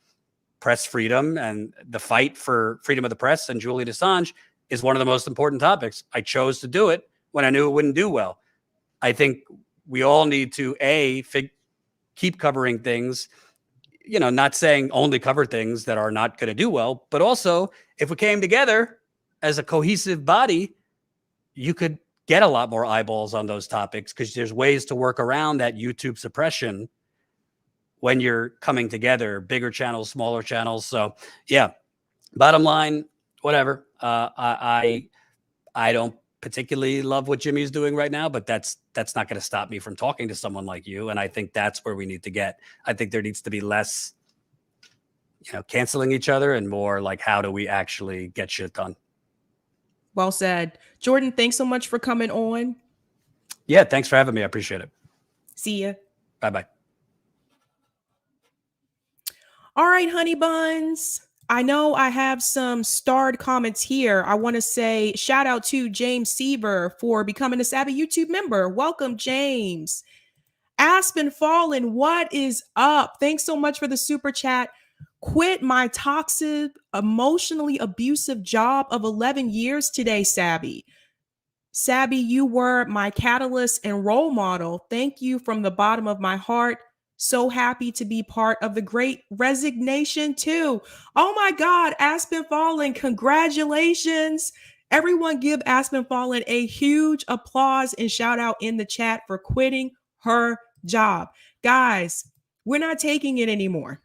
press freedom and the fight for freedom of the press and Julian Assange is one of the most important topics. I chose to do it when I knew it wouldn't do well. I think we all need to keep covering things, you know, not saying only cover things that are not going to do well, but also if we came together as a cohesive body, you could get a lot more eyeballs on those topics, because there's ways to work around that YouTube suppression when you're coming together, bigger channels, smaller channels. So yeah, bottom line, whatever. I don't particularly love what Jimmy's doing right now, but that's not going to stop me from talking to someone like you. And I think that's where we need to get. I think there needs to be less, canceling each other and more like, how do we actually get shit done? Well said. Jordan, thanks so much for coming on. Yeah, thanks for having me. I appreciate it. See ya. Bye-bye. All right, honey buns. I know I have some starred comments here. I want to say shout out to James Seaver for becoming a Sabby YouTube member. Welcome, James. Aspen Fallen, what is up? Thanks so much for the super chat. Quit my toxic, emotionally abusive job of 11 years today, Sabby. Sabby, you were my catalyst and role model. Thank you from the bottom of my heart. So happy to be part of the great resignation too. Oh my God, Aspen Fallen, congratulations. Everyone give Aspen Fallen a huge applause and shout out in the chat for quitting her job. Guys, we're not taking it anymore.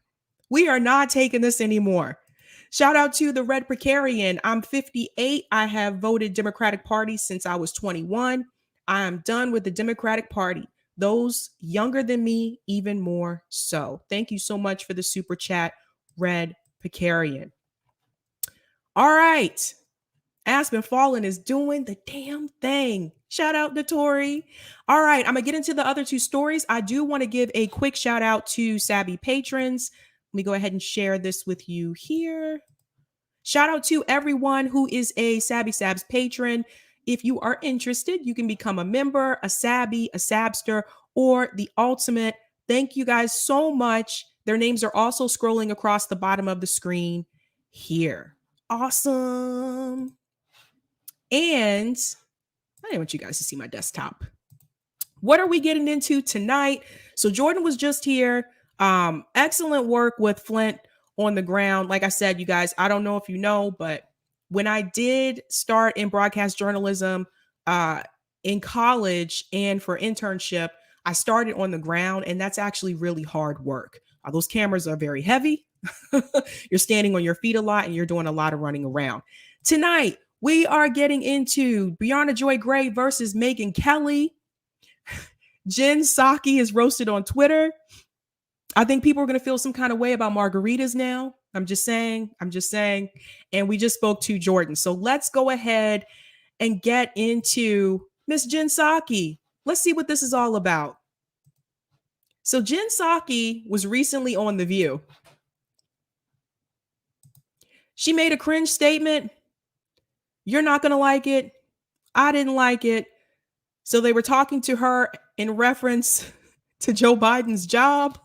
We are not taking this anymore. Shout out to the Red Precarian. I'm 58. I have voted Democratic Party since I was 21. I am done with the Democratic Party. Those younger than me, even more so. Thank you so much for the super chat, Red Precarian. All right. Aspen Fallen is doing the damn thing. Shout out to Tori. All right. I'm going to get into the other two stories. I do want to give a quick shout out to Sabby patrons. Let me go ahead and share this with you here. Shout out to everyone who is a Sabby Sabs patron. If you are interested, you can become a member, a Sabby, a Sabster, or the ultimate. Thank you guys so much. Their names are also scrolling across the bottom of the screen here. Awesome. And I didn't want you guys to see my desktop. What are we getting into tonight? So Jordan was just here. Excellent work with Flint on the ground. Like I said, you guys, I don't know if you know, but when I did start in broadcast journalism in college and for internship, I started on the ground, and that's actually really hard work. Those cameras are very heavy. You're standing on your feet a lot, and you're doing a lot of running around. Tonight, we are getting into BRIAHNA Joy Gray versus Megyn Kelly. Jen Psaki is roasted on Twitter. I think people are going to feel some kind of way about margaritas now. I'm just saying. And we just spoke to Jordan. So let's go ahead and get into Miss Jen Psaki. Let's see what this is all about. So Jen Psaki was recently on The View. She made a cringe statement. You're not going to like it. I didn't like it. So they were talking to her in reference to Joe Biden's job.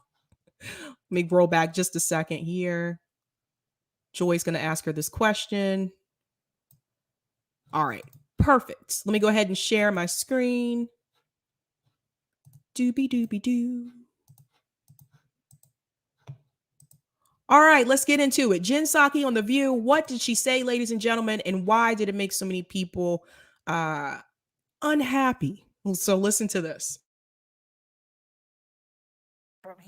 Let me roll back just a second here. Joy's going to ask her this question. All right, perfect. Let me go ahead and share my screen. Doobie doobie doo. All right, let's get into it. Jen Psaki on The View. What did she say, ladies and gentlemen, and why did it make so many people unhappy? So listen to this.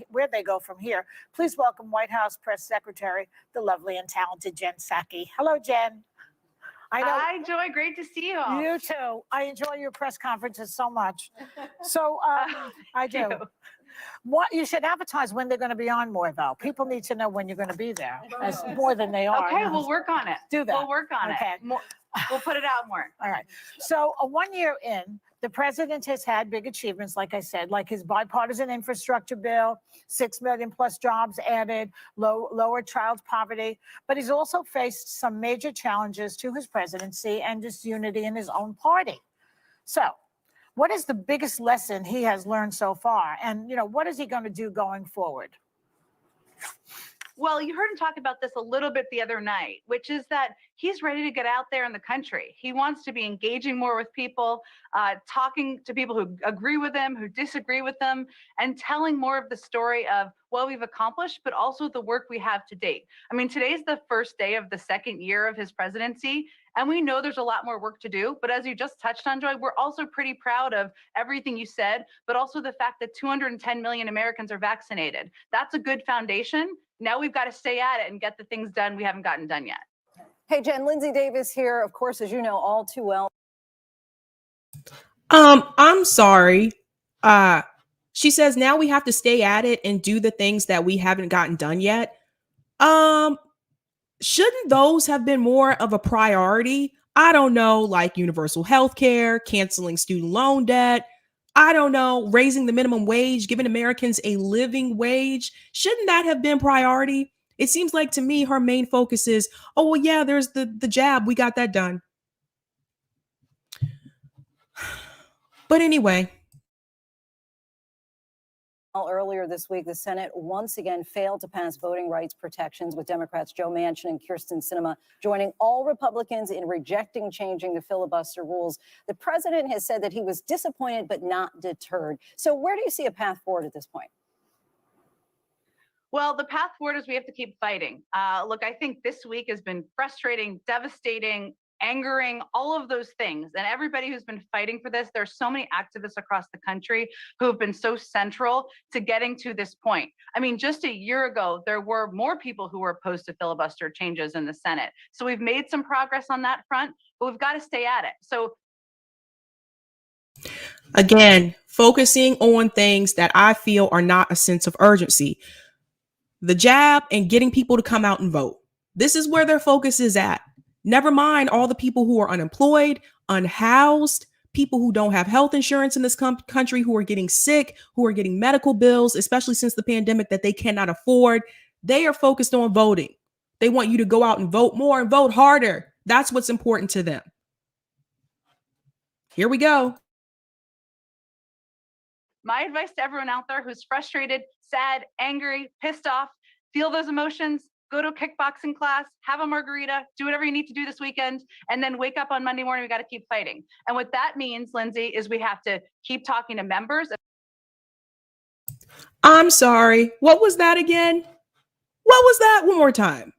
Where they go from here. Please welcome White House Press Secretary, the lovely and talented Jen Psaki. Hello, Jen. Hi, Joy. Great to see you all. You too. I enjoy your press conferences so much. So I do. What you should advertise when they're going to be on more, though. People need to know when you're going to be there, as more than they are. Okay, we'll work on it. Do that. We'll work on it. More, we'll put it out more. All right. So 1 year in, the president has had big achievements, like I said, like his bipartisan infrastructure bill, 6 million plus jobs added, lower child poverty. But he's also faced some major challenges to his presidency and disunity in his own party. So what is the biggest lesson he has learned so far? And, what is he going to do going forward? Well, you heard him talk about this a little bit the other night, which is that he's ready to get out there in the country. He wants to be engaging more with people, talking to people who agree with him, who disagree with him, and telling more of the story of what we've accomplished, but also the work we have to date. I mean, today's the first day of the second year of his presidency, and we know there's a lot more work to do. But as you just touched on, Joy, we're also pretty proud of everything you said, but also the fact that 210 million Americans are vaccinated. That's a good foundation. Now we've got to stay at it and get the things done we haven't gotten done yet. Hey, Jen, Lindsay Davis here, of course, as you know all too well. I'm sorry. She says now we have to stay at it and do the things that we haven't gotten done yet. Shouldn't those have been more of a priority? I don't know, like universal health care, canceling student loan debt. I don't know, raising the minimum wage, giving Americans a living wage. Shouldn't that have been priority? It seems like to me her main focus is, oh, well, yeah, there's the jab. We got that done. But anyway. Earlier this week, the Senate once again failed to pass voting rights protections, with Democrats Joe Manchin and Kyrsten Sinema joining all Republicans in rejecting changing the filibuster rules. The president has said that he was disappointed but not deterred. So where do you see a path forward at this point? Well, the path forward is we have to keep fighting. Look, I think this week has been frustrating, devastating, angering, all of those things. And everybody who's been fighting for this, there's so many activists across the country who have been so central to getting to this point. I mean, just a year ago, there were more people who were opposed to filibuster changes in the Senate. So we've made some progress on that front, but we've got to stay at it. So again, focusing on things that I feel are not a sense of urgency. The jab and getting people to come out and vote. This is where their focus is at. Never mind all the people who are unemployed, unhoused, people who don't have health insurance in this country, who are getting sick, who are getting medical bills, especially since the pandemic, that they cannot afford. They are focused on voting. They want you to go out and vote more and vote harder. That's what's important to them. Here we go. My advice to everyone out there who's frustrated, sad, angry, pissed off, feel those emotions, go to a kickboxing class, have a margarita, do whatever you need to do this weekend, and then wake up on Monday morning. We got to keep fighting. And what that means, Lindsay, is we have to keep talking to members. I'm sorry. What was that again? What was that? One more time.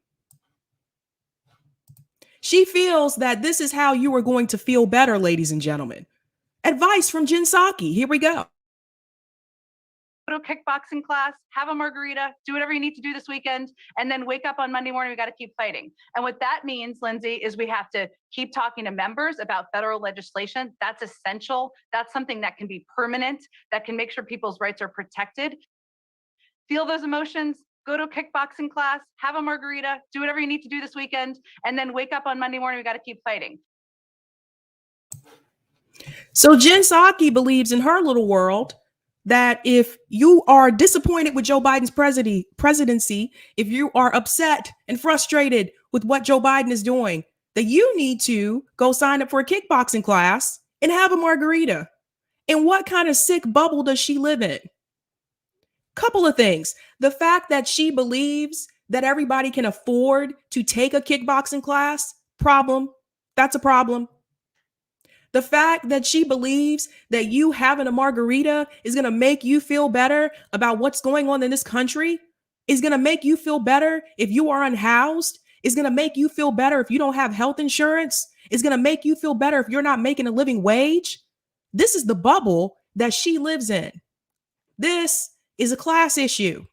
She feels that this is how you are going to feel better, ladies and gentlemen. Advice from Jen Psaki. Here we go. Go to a kickboxing class, have a margarita, do whatever you need to do this weekend, and then wake up on Monday morning. We got to keep fighting. And what that means, Lindsay, is we have to keep talking to members about federal legislation. That's essential. That's something that can be permanent, that can make sure people's rights are protected. Feel those emotions, go to a kickboxing class, have a margarita, do whatever you need to do this weekend, and then wake up on Monday morning. We got to keep fighting. So Jen Psaki believes in her little world that if you are disappointed with Joe Biden's presidency, if you are upset and frustrated with what Joe Biden is doing, that you need to go sign up for a kickboxing class and have a margarita. And what kind of sick bubble does she live in? Couple of things. The fact that she believes that everybody can afford to take a kickboxing class, problem. That's a problem. The fact that she believes that you having a margarita is going to make you feel better about what's going on in this country, is going to make you feel better if you are unhoused, is going to make you feel better if you don't have health insurance, is going to make you feel better if you're not making a living wage. This is the bubble that she lives in. This is a class issue.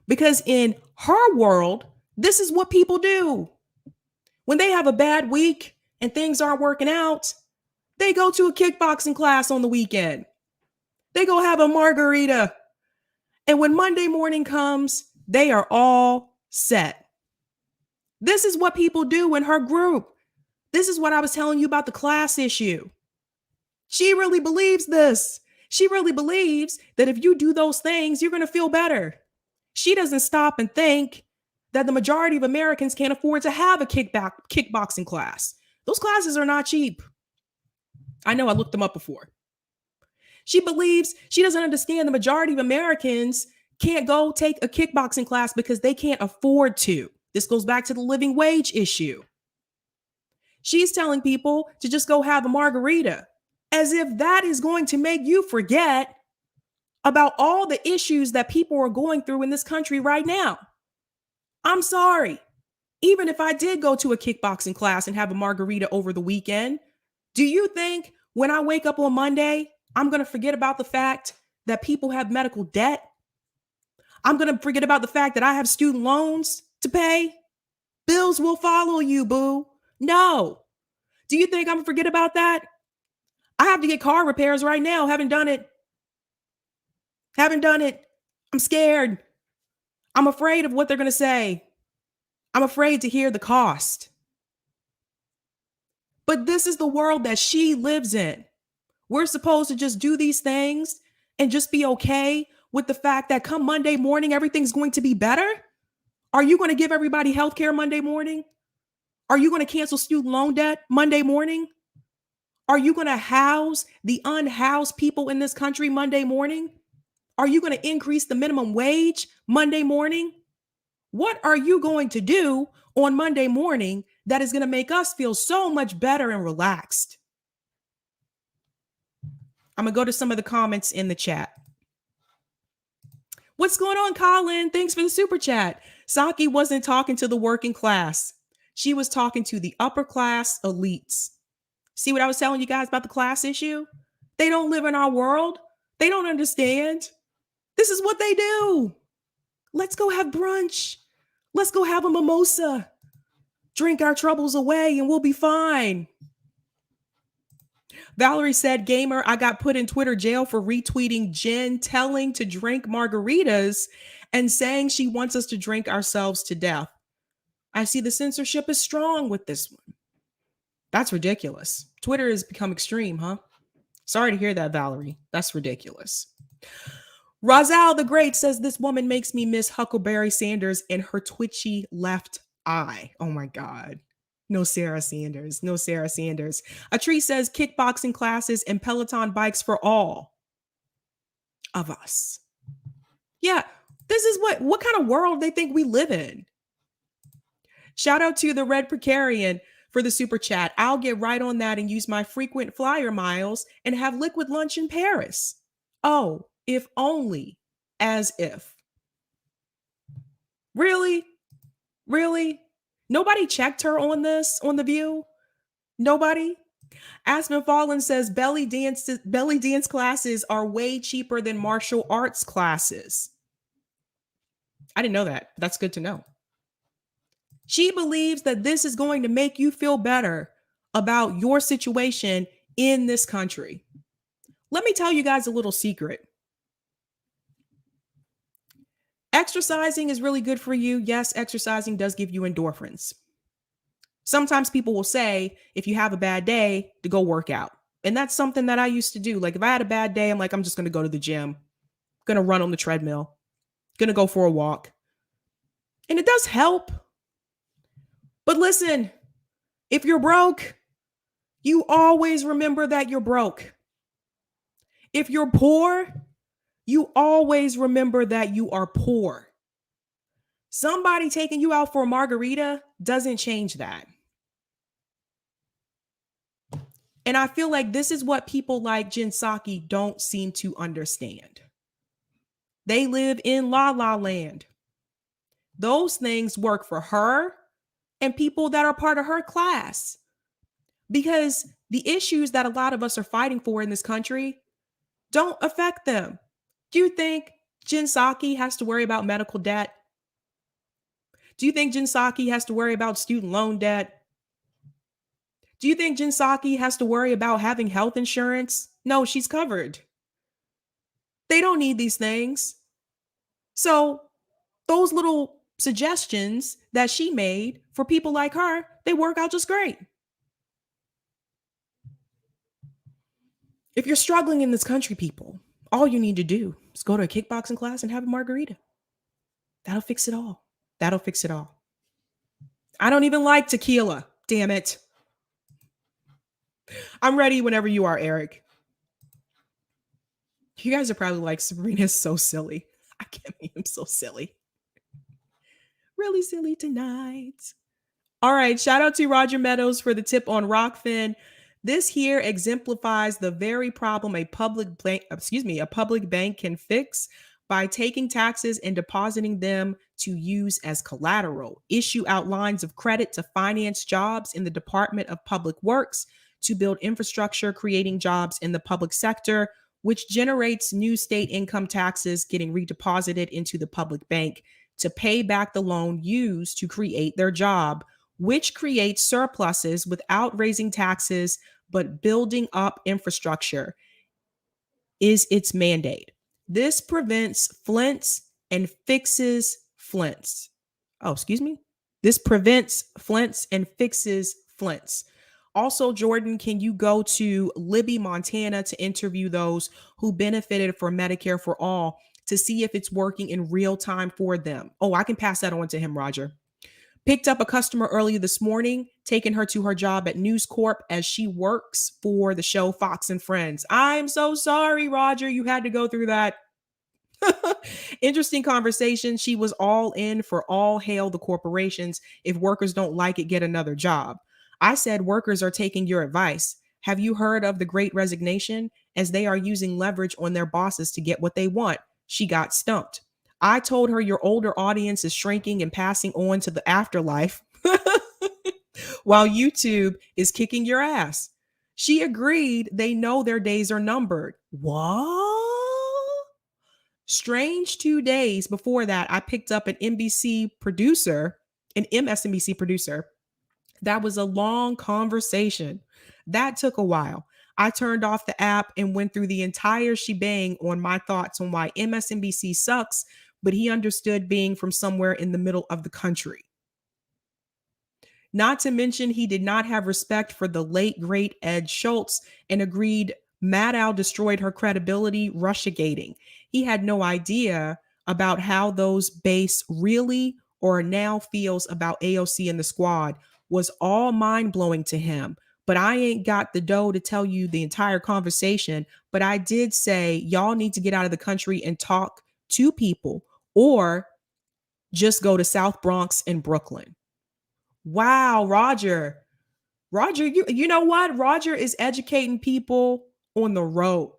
Because in her world, this is what people do. When they have a bad week and things aren't working out, they go to a kickboxing class on the weekend. They go have a margarita. And when Monday morning comes, they are all set. This is what people do in her group. This is what I was telling you about the class issue. She really believes this. She really believes that if you do those things, you're going to feel better. She doesn't stop and think that the majority of Americans can't afford to have a kickboxing class. Those classes are not cheap. I know, I looked them up before. She believes, she doesn't understand the majority of Americans can't go take a kickboxing class because they can't afford to. This goes back to the living wage issue. She's telling people to just go have a margarita, as if that is going to make you forget about all the issues that people are going through in this country right now. I'm sorry. Even if I did go to a kickboxing class and have a margarita over the weekend, do you think when I wake up on Monday, I'm going to forget about the fact that people have medical debt? I'm going to forget about the fact that I have student loans to pay? Bills will follow you, boo. No. Do you think I'm going to forget about that? I have to get car repairs right now. Haven't done it. I'm scared. I'm afraid of what they're going to say. I'm afraid to hear the cost. But this is the world that she lives in. We're supposed to just do these things and just be okay with the fact that come Monday morning, everything's going to be better? Are you going to give everybody health care Monday morning? Are you going to cancel student loan debt Monday morning? Are you going to house the unhoused people in this country Monday morning? Are you going to increase the minimum wage Monday morning? What are you going to do on Monday morning that is going to make us feel so much better and relaxed? I'm going to go to some of the comments in the chat. What's going on, Colin? Thanks for the super chat. Psaki wasn't talking to the working class. She was talking to the upper class elites. See what I was telling you guys about the class issue? They don't live in our world. They don't understand. This is what they do. Let's go have brunch. Let's go have a mimosa. Drink our troubles away and we'll be fine. Valerie said, gamer, I got put in Twitter jail for retweeting Jen telling to drink margaritas and saying she wants us to drink ourselves to death. I see the censorship is strong with this one. That's ridiculous. Twitter has become extreme, huh? Sorry to hear that, Valerie. That's ridiculous. Razal the Great says, this woman makes me miss Huckleberry Sanders in her twitchy left eye. Oh my God. No Sarah Sanders. No Sarah Sanders. A tree says kickboxing classes and Peloton bikes for all of us. Yeah, this is what kind of world they think we live in. Shout out to the Red Precarian for the super chat. I'll get right on that and use my frequent flyer miles and have liquid lunch in Paris. Oh, if only, as if. Really? Really? Nobody checked her on this, on The View? Nobody? Aspen Fallen says belly dance classes are way cheaper than martial arts classes. I didn't know that. That's good to know. She believes that this is going to make you feel better about your situation in this country. Let me tell you guys a little secret. Exercising is really good for you. Yes, exercising does give you endorphins. Sometimes people will say, if you have a bad day, to go work out. And that's something that I used to do. Like if I had a bad day, I'm like, I'm just going to go to the gym, going to run on the treadmill, going to go for a walk. And it does help. But listen, if you're broke, you always remember that you're broke. If you're poor, you always remember that you are poor. Somebody taking you out for a margarita doesn't change that. And I feel like this is what people like Jen Psaki don't seem to understand. They live in la la land. Those things work for her and people that are part of her class. Because the issues that a lot of us are fighting for in this country don't affect them. Do you think Jen Psaki has to worry about medical debt? Do you think Jen Psaki has to worry about student loan debt? Do you think Jen Psaki has to worry about having health insurance? No, she's covered. They don't need these things. So those little suggestions that she made for people like her, they work out just great. If you're struggling in this country, people, all you need to do is go to a kickboxing class and have a margarita. That'll fix it all. That'll fix it all. I don't even like tequila. Damn it. I'm ready whenever you are, Eric. You guys are probably like, Sabrina's so silly. I can't believe I'm so silly. Really silly tonight. All right. Shout out to Roger Meadows for the tip on Rockfin. This here exemplifies the very problem a public bank can fix by taking taxes and depositing them to use as collateral. Issue out lines of credit to finance jobs in the Department of Public Works to build infrastructure, creating jobs in the public sector, which generates new state income taxes getting redeposited into the public bank to pay back the loan used to create their job, which creates surpluses without raising taxes but building up infrastructure is its mandate. This prevents Flints and fixes Flints. Oh, excuse me. This prevents Flints and fixes Flints. Also, Jordan, can you go to Libby, Montana to interview those who benefited from Medicare for All to see if it's working in real time for them? Oh, I can pass that on to him, Roger. Picked up a customer earlier this morning, taking her to her job at News Corp as she works for the show Fox and Friends. I'm so sorry, Roger, you had to go through that. Interesting conversation. She was all in for all hail the corporations. If workers don't like it, get another job. I said workers are taking your advice. Have you heard of the Great Resignation? As they are using leverage on their bosses to get what they want. She got stumped. I told her your older audience is shrinking and passing on to the afterlife while YouTube is kicking your ass. She agreed they know their days are numbered. What? Strange 2 days before that, I picked up an MSNBC producer. That was a long conversation. That took a while. I turned off the app and went through the entire shebang on my thoughts on why MSNBC sucks, but he understood being from somewhere in the middle of the country. Not to mention, he did not have respect for the late, great Ed Schultz and agreed Maddow destroyed her credibility, Russiagating. He had no idea about how those base really or now feels about AOC and the squad was all mind-blowing to him. But I ain't got the dough to tell you the entire conversation. But I did say, y'all need to get out of the country and talk to people or just go to South Bronx and Brooklyn. Wow, Roger. Roger, you know what? Roger is educating people on the road.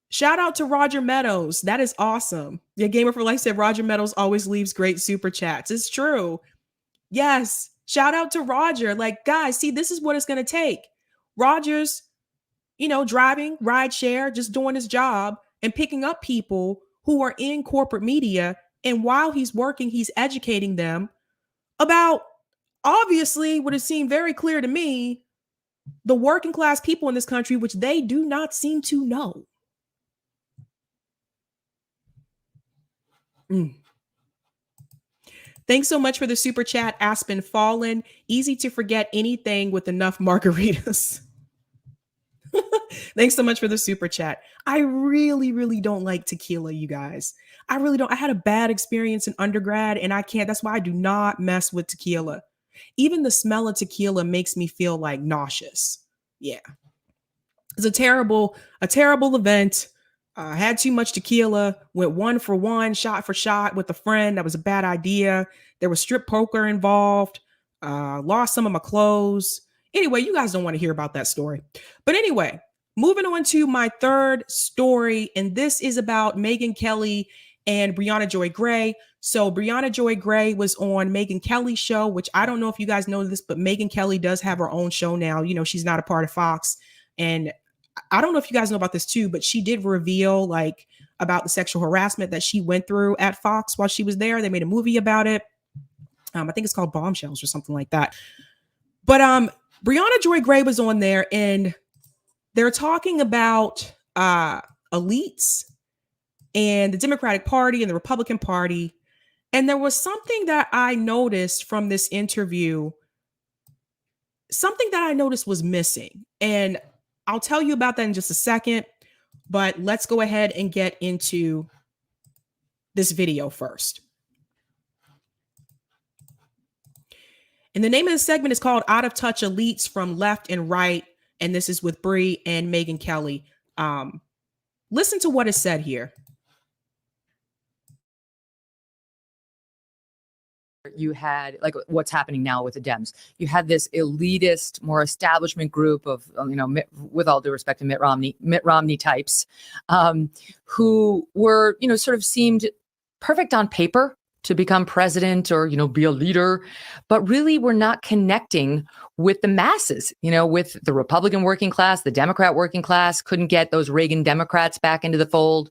Shout out to Roger Meadows. That is awesome. Yeah, Gamer for Life said Roger Meadows always leaves great super chats. It's true. Yes. Shout out to Roger. Like, guys, see, this is what it's going to take. Roger's, driving, ride share, just doing his job and picking up people who are in corporate media. And while he's working, he's educating them about, obviously, what it seemed very clear to me, the working class people in this country, which they do not seem to know. Thanks so much for the super chat, Aspen Fallen. Easy to forget anything with enough margaritas. Thanks so much for the super chat. I really, really don't like tequila, you guys. I really don't. I had a bad experience in undergrad and that's why I do not mess with tequila. Even the smell of tequila makes me feel like nauseous. Yeah. It's a terrible event. Had too much tequila, went 1 for 1, shot for shot with a friend. That was a bad idea. There was strip poker involved. Lost some of my clothes. Anyway, you guys don't want to hear about that story. But anyway, moving on to my third story. And this is about Megyn Kelly and Briahna Joy Gray. So Briahna Joy Gray was on Megyn Kelly's show, which I don't know if you guys know this, but Megyn Kelly does have her own show now. She's not a part of Fox. And I don't know if you guys know about this too, but she did reveal about the sexual harassment that she went through at Fox while she was there. They made a movie about it. I think it's called Bombshells or something like that. But Briahna Joy Gray was on there and they're talking about elites and the Democratic Party and the Republican Party. And there was something that I noticed from this interview. Something that I noticed was missing. And I'll tell you about that in just a second, but let's go ahead and get into this video first. And the name of the segment is called Out of Touch Elites from Left and Right. And this is with Bri and Megyn Kelly. Listen to what is said here. You had like what's happening now with the Dems. You had this elitist, more establishment group of, with all due respect to Mitt Romney types, who were, sort of seemed perfect on paper to become president or, be a leader, but really were not connecting with the masses, with the Republican working class, the Democrat working class, couldn't get those Reagan Democrats back into the fold.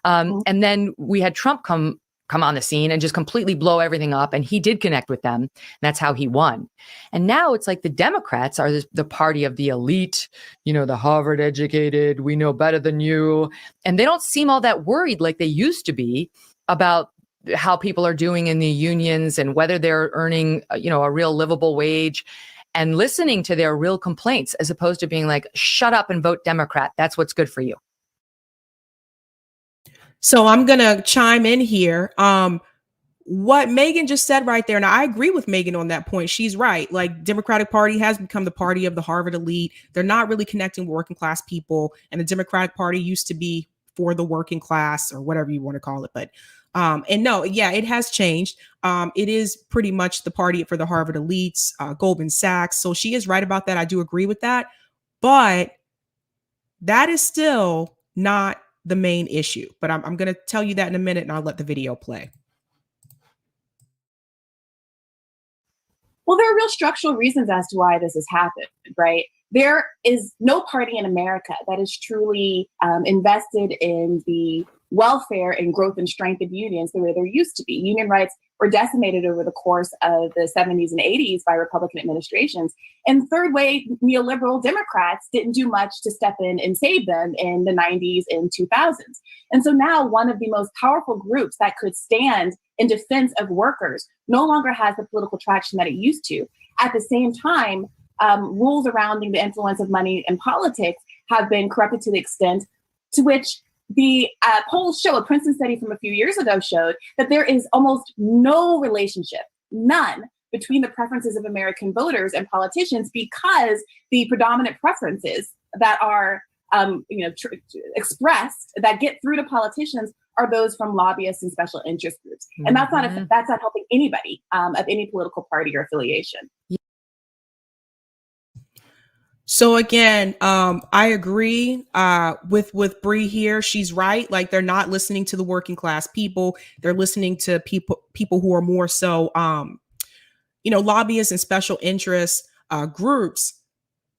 And then we had Trump come on the scene and just completely blow everything up. And he did connect with them. And that's how he won. And now it's like the Democrats are the party of the elite, the Harvard educated, we know better than you. And they don't seem all that worried like they used to be about how people are doing in the unions and whether they're earning, a real livable wage, and listening to their real complaints, as opposed to being like, shut up and vote Democrat. That's what's good for you. So I'm going to chime in here. What Megyn just said right there, and I agree with Megyn on that point. She's right. Like, Democratic Party has become the party of the Harvard elite. They're not really connecting with working class people. And the Democratic Party used to be for the working class, or whatever you want to call it. But and no, yeah, it has changed. It is pretty much the party for the Harvard elites, Goldman Sachs. So she is right about that. I do agree with that. But that is still not the main issue. But I'm going to tell you that in a minute, and I'll let the video play. Well, there are real structural reasons as to why this has happened, right? There is no party in America that is truly invested in the welfare and growth and strength of unions the way there used to be. Union rights were decimated over the course of the 70s and 80s by Republican administrations. And third wave neoliberal Democrats didn't do much to step in and save them in the 90s and 2000s. And so now one of the most powerful groups that could stand in defense of workers no longer has the political traction that it used to. At the same time, rules surrounding the influence of money in politics have been corrupted to the extent to which the polls show, a Princeton study from a few years ago showed that there is almost no relationship, none, between the preferences of American voters and politicians, because the predominant preferences that are expressed, that get through to politicians, are those from lobbyists and special interest groups. And that's not helping anybody of any political party or affiliation. So again, I agree with Bree here. She's right. Like, they're not listening to the working class people. They're listening to people who are more so, lobbyists and special interest groups.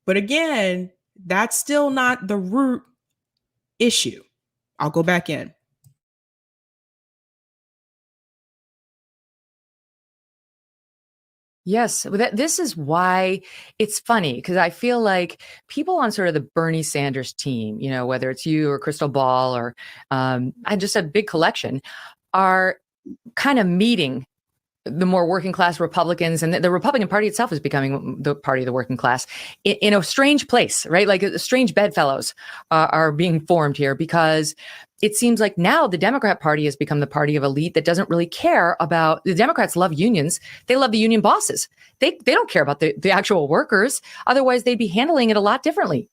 But again, that's still not the root issue. I'll go back in. Yes, this is why it's funny, because I feel like people on sort of the Bernie Sanders team, whether it's you or Crystal Ball or I just a big collection, are kind of meeting the more working class Republicans, and the Republican Party itself is becoming the party of the working class in a strange place, right? Like strange bedfellows are being formed here, because it seems like now the Democrat Party has become the party of elite that doesn't really care about, the Democrats love unions. They love the union bosses. They don't care about the actual workers. Otherwise, they'd be handling it a lot differently.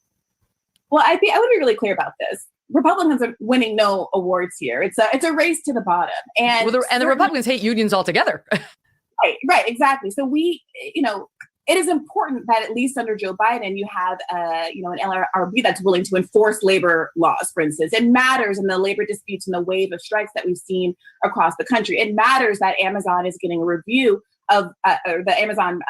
Well, I would be really clear about this. Republicans are winning no awards here. It's a race to the bottom. And the Republicans hate unions altogether. Right, exactly. So it is important that at least under Joe Biden, you have an LRB that's willing to enforce labor laws, for instance. It matters in the labor disputes and the wave of strikes that we've seen across the country. It matters that Amazon is getting a review of, or the Amazon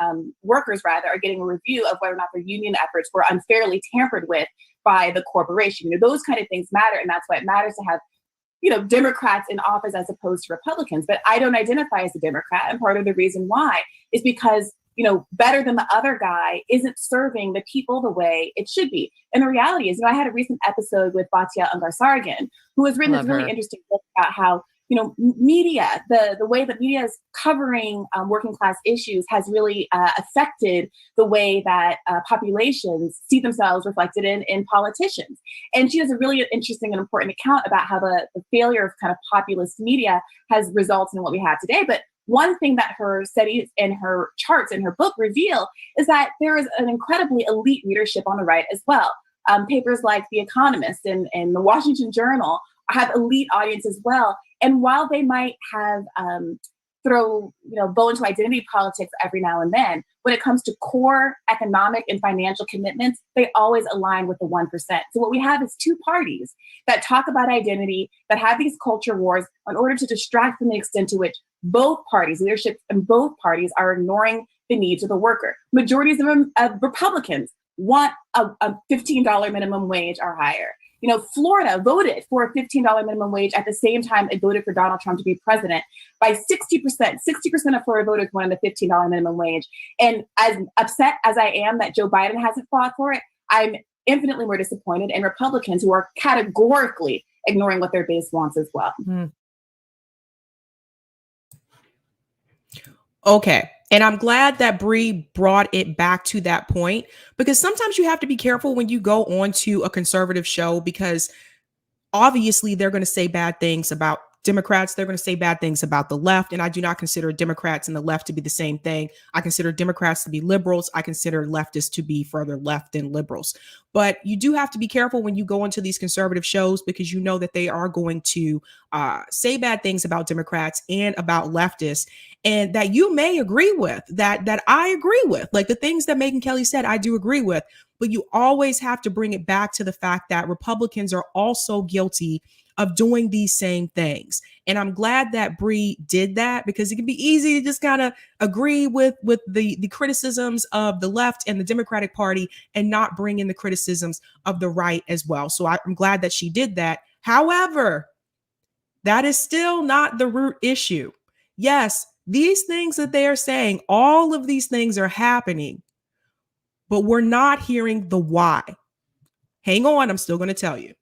workers, rather, are getting a review of whether or not their union efforts were unfairly tampered with by the corporation. Those kind of things matter, and that's why it matters to have Democrats in office as opposed to Republicans. But I don't identify as a Democrat, and part of the reason why is because better than the other guy isn't serving the people the way it should be. And the reality is, I had a recent episode with Batya Ungar-Sargon, who has written this really interesting book about how media, the way that media is covering working class issues has really affected the way that populations see themselves reflected in politicians. And she has a really interesting and important account about how the failure of kind of populist media has resulted in what we have today. But one thing that her studies and her charts in her book reveal is that there is an incredibly elite readership on the right as well. Papers like The Economist and The Washington Journal have elite audience as well. And while they might have throw, go into identity politics every now and then. When it comes to core economic and financial commitments, they always align with the 1%. So what we have is two parties that talk about identity, that have these culture wars in order to distract from the extent to which both parties, leadership in both parties, are ignoring the needs of the worker. Majorities of Republicans want a $15 minimum wage or higher. Florida voted for a $15 minimum wage at the same time it voted for Donald Trump to be president by 60%. 60% of Florida voters wanted a $15 minimum wage. And as upset as I am that Joe Biden hasn't fought for it, I'm infinitely more disappointed in Republicans who are categorically ignoring what their base wants as well. Okay. And I'm glad that Bree brought it back to that point, because sometimes you have to be careful when you go on to a conservative show, because obviously they're going to say bad things about Democrats. They're going to say bad things about the left. And I do not consider Democrats and the left to be the same thing. I consider Democrats to be liberals. I consider leftists to be further left than liberals. But you do have to be careful when you go into these conservative shows, because you know that they are going to say bad things about Democrats and about leftists, and that you may agree with, that I agree with. Like the things that Megyn Kelly said, I do agree with. But you always have to bring it back to the fact that Republicans are also guilty of doing these same things. And I'm glad that Bree did that, because it can be easy to just kind of agree with the criticisms of the left and the Democratic Party and not bring in the criticisms of the right as well. So I'm glad that she did that. However, that is still not the root issue. Yes, these things that they are saying, all of these things are happening, but we're not hearing the why. Hang on, I'm still going to tell you.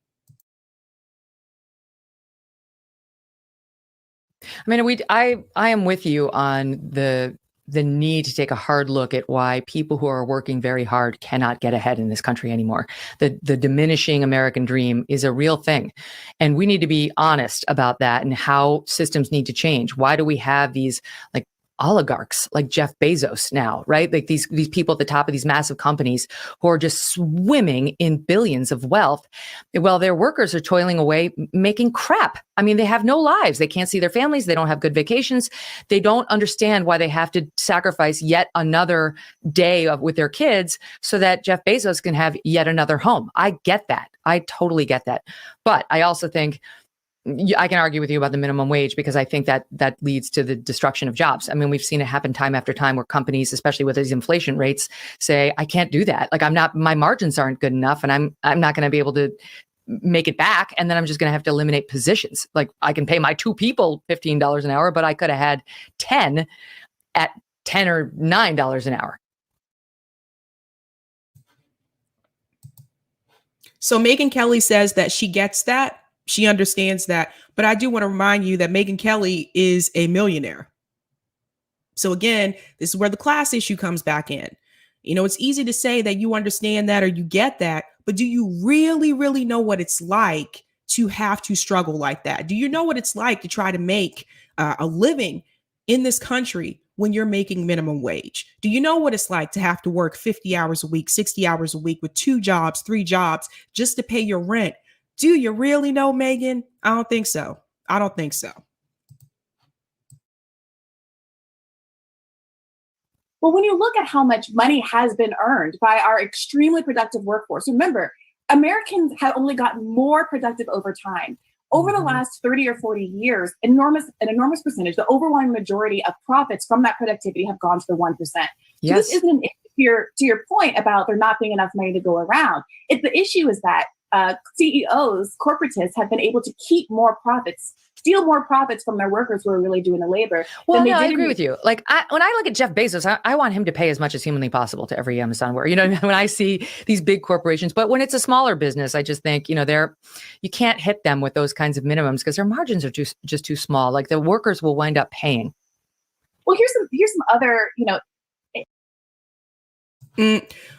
I mean, I am with you on the need to take a hard look at why people who are working very hard cannot get ahead in this country anymore. The diminishing American dream is a real thing. And we need to be honest about that and how systems need to change. Why do we have these like oligarchs like Jeff Bezos now, right? Like these people at the top of these massive companies who are just swimming in billions of wealth while their workers are toiling away making crap. I mean, they have no lives. They can't see their families. They don't have good vacations. They don't understand why they have to sacrifice yet another day with their kids so that Jeff Bezos can have yet another home. I get that. I totally get that. But I also think I can argue with you about the minimum wage, because I think that leads to the destruction of jobs. I mean, we've seen it happen time after time where companies, especially with these inflation rates, say, I can't do that. Like my margins aren't good enough, and I'm not going to be able to make it back. And then I'm just going to have to eliminate positions. Like I can pay my 2 people $15 an hour, but I could have had 10 at $10 or $9 an hour. So Megyn Kelly says that she gets that. She understands that. But I do want to remind you that Megyn Kelly is a millionaire. So again, this is where the class issue comes back in. It's easy to say that you understand that or you get that, but do you really, really know what it's like to have to struggle like that? Do you know what it's like to try to make a living in this country when you're making minimum wage? Do you know what it's like to have to work 50 hours a week, 60 hours a week with 2 jobs, 3 jobs just to pay your rent? Do you really know, Megyn? I don't think so. I don't think so. Well, when you look at how much money has been earned by our extremely productive workforce, remember, Americans have only gotten more productive over time. Over the last 30 or 40 years, an enormous percentage, the overwhelming majority of profits from that productivity have gone to the 1%. So yes. This isn't an issue to your point about there not being enough money to go around. The issue is that CEOs, corporatists have been able to keep more profits, steal more profits from their workers who are really doing the labor. Well, no, I agree with you. Like when I look at Jeff Bezos, I want him to pay as much as humanly possible to every Amazon worker. When I see these big corporations, but when it's a smaller business, I just think, you can't hit them with those kinds of minimums because their margins are just too small. Like the workers will wind up paying. Well, here's some other,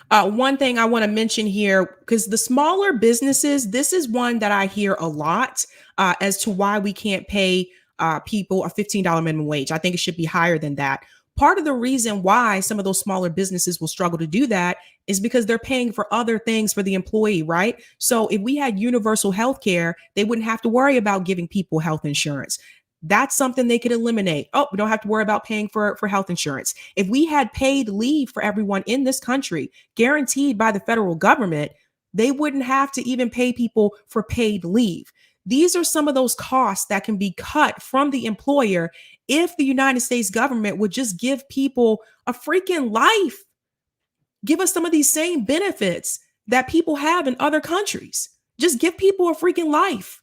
one thing I want to mention here, because the smaller businesses, this is one that I hear a lot as to why we can't pay people a $15 minimum wage. I think it should be higher than that. Part of the reason why some of those smaller businesses will struggle to do that is because they're paying for other things for the employee, right? So if we had universal health care, they wouldn't have to worry about giving people health insurance. That's something they could eliminate. Oh, we don't have to worry about paying for health insurance. If we had paid leave for everyone in this country, guaranteed by the federal government, they wouldn't have to even pay people for paid leave. These are some of those costs that can be cut from the employer if the United States government would just give people a freaking life. Give us some of these same benefits that people have in other countries. Just give people a freaking life.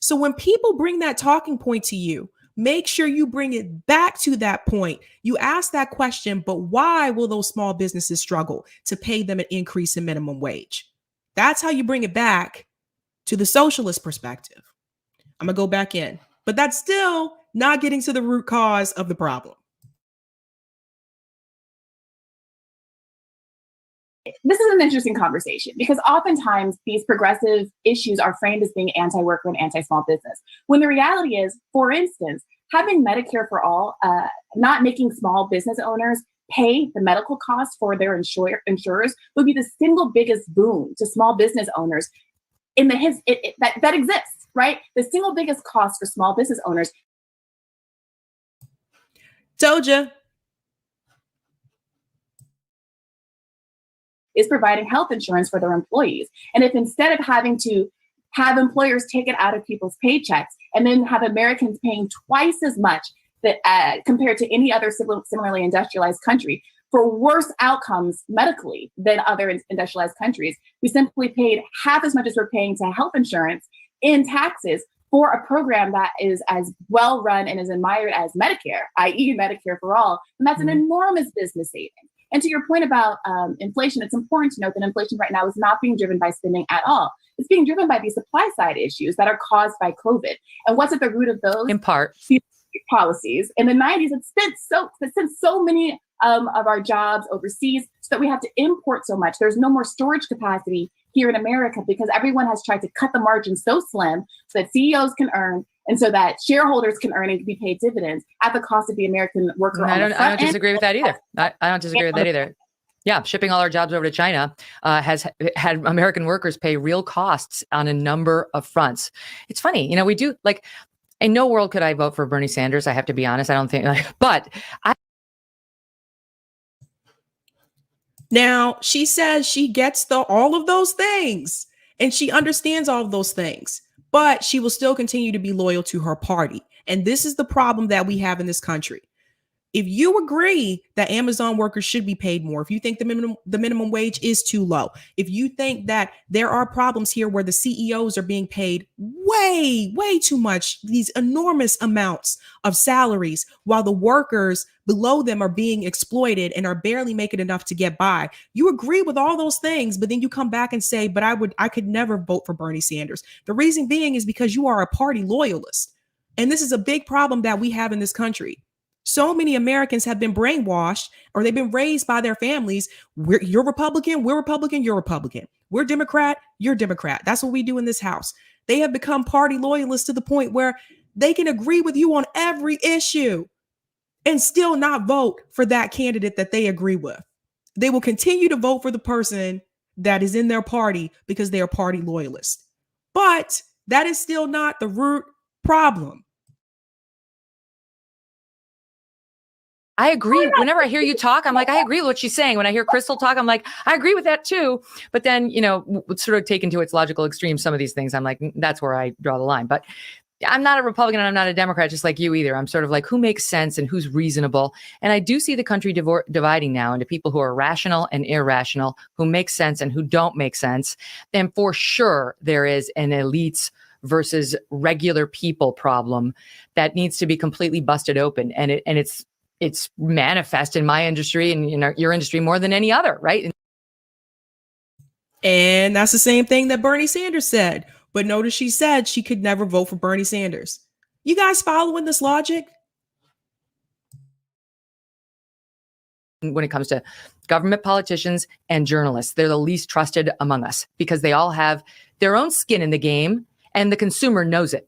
So when people bring that talking point to you, make sure you bring it back to that point. You ask that question, but why will those small businesses struggle to pay them an increase in minimum wage? That's how you bring it back to the socialist perspective. I'm going to go back in, but that's still not getting to the root cause of the problem. This is an interesting conversation because oftentimes these progressive issues are framed as being anti-worker and anti-small business. When the reality is, for instance, having Medicare for all, not making small business owners pay the medical costs for their insurers would be the single biggest boon to small business owners in the that exists, right? The single biggest cost for small business owners. Doja. Is providing health insurance for their employees. And if instead of having to have employers take it out of people's paychecks and then have Americans paying twice as much that compared to any other similarly industrialized country for worse outcomes medically than other industrialized countries, we simply paid half as much as we're paying to health insurance in taxes for a program that is as well run and as admired as Medicare, i.e. Medicare for all. And that's an enormous business saving. And to your point about inflation, it's important to note that inflation right now is not being driven by spending at all. It's being driven by these supply side issues that are caused by COVID. And what's at the root of those? In part. Policies. In the 90s, it sent so many of our jobs overseas so that we have to import so much. There's no more storage capacity here in America because everyone has tried to cut the margins so slim so that CEOs can earn and so that shareholders can earn and be paid dividends at the cost of the American worker. I don't disagree with that either. I don't disagree with that either. Yeah, shipping all our jobs over to China has had American workers pay real costs on a number of fronts. It's funny, we do like. In no world could I vote for Bernie Sanders. I have to be honest. I don't think, but now she says she gets all of those things and she understands all of those things, but she will still continue to be loyal to her party. And this is the problem that we have in this country. If you agree that Amazon workers should be paid more, if you think the minimum wage is too low, if you think that there are problems here where the CEOs are being paid way too much, these enormous amounts of salaries, while the workers below them are being exploited and are barely making enough to get by, you agree with all those things, but then you come back and say, but I could never vote for Bernie Sanders. The reason being is because you are a party loyalist. And this is a big problem that we have in this country. So many Americans have been brainwashed or they've been raised by their families. You're Republican, we're Republican, you're Republican. We're Democrat, you're Democrat. That's what we do in this house. They have become party loyalists to the point where they can agree with you on every issue and still not vote for that candidate that they agree with. They will continue to vote for the person that is in their party because they are party loyalists. But that is still not the root problem. I agree. Whenever I hear you talk, I'm like, I agree with what she's saying. When I hear Crystal talk, I'm like, I agree with that too. But then, sort of taken to its logical extreme, some of these things, I'm like, that's where I draw the line. But I'm not a Republican and I'm not a Democrat, just like you either. I'm sort of like, who makes sense and who's reasonable? And I do see the country dividing now into people who are rational and irrational, who make sense and who don't make sense. And for sure, there is an elites versus regular people problem that needs to be completely busted open. And it's manifest in my industry and your industry more than any other, right? And that's the same thing that Bernie Sanders said. But notice she said she could never vote for Bernie Sanders. You guys following this logic? When it comes to government politicians and journalists, they're the least trusted among us because they all have their own skin in the game and the consumer knows it.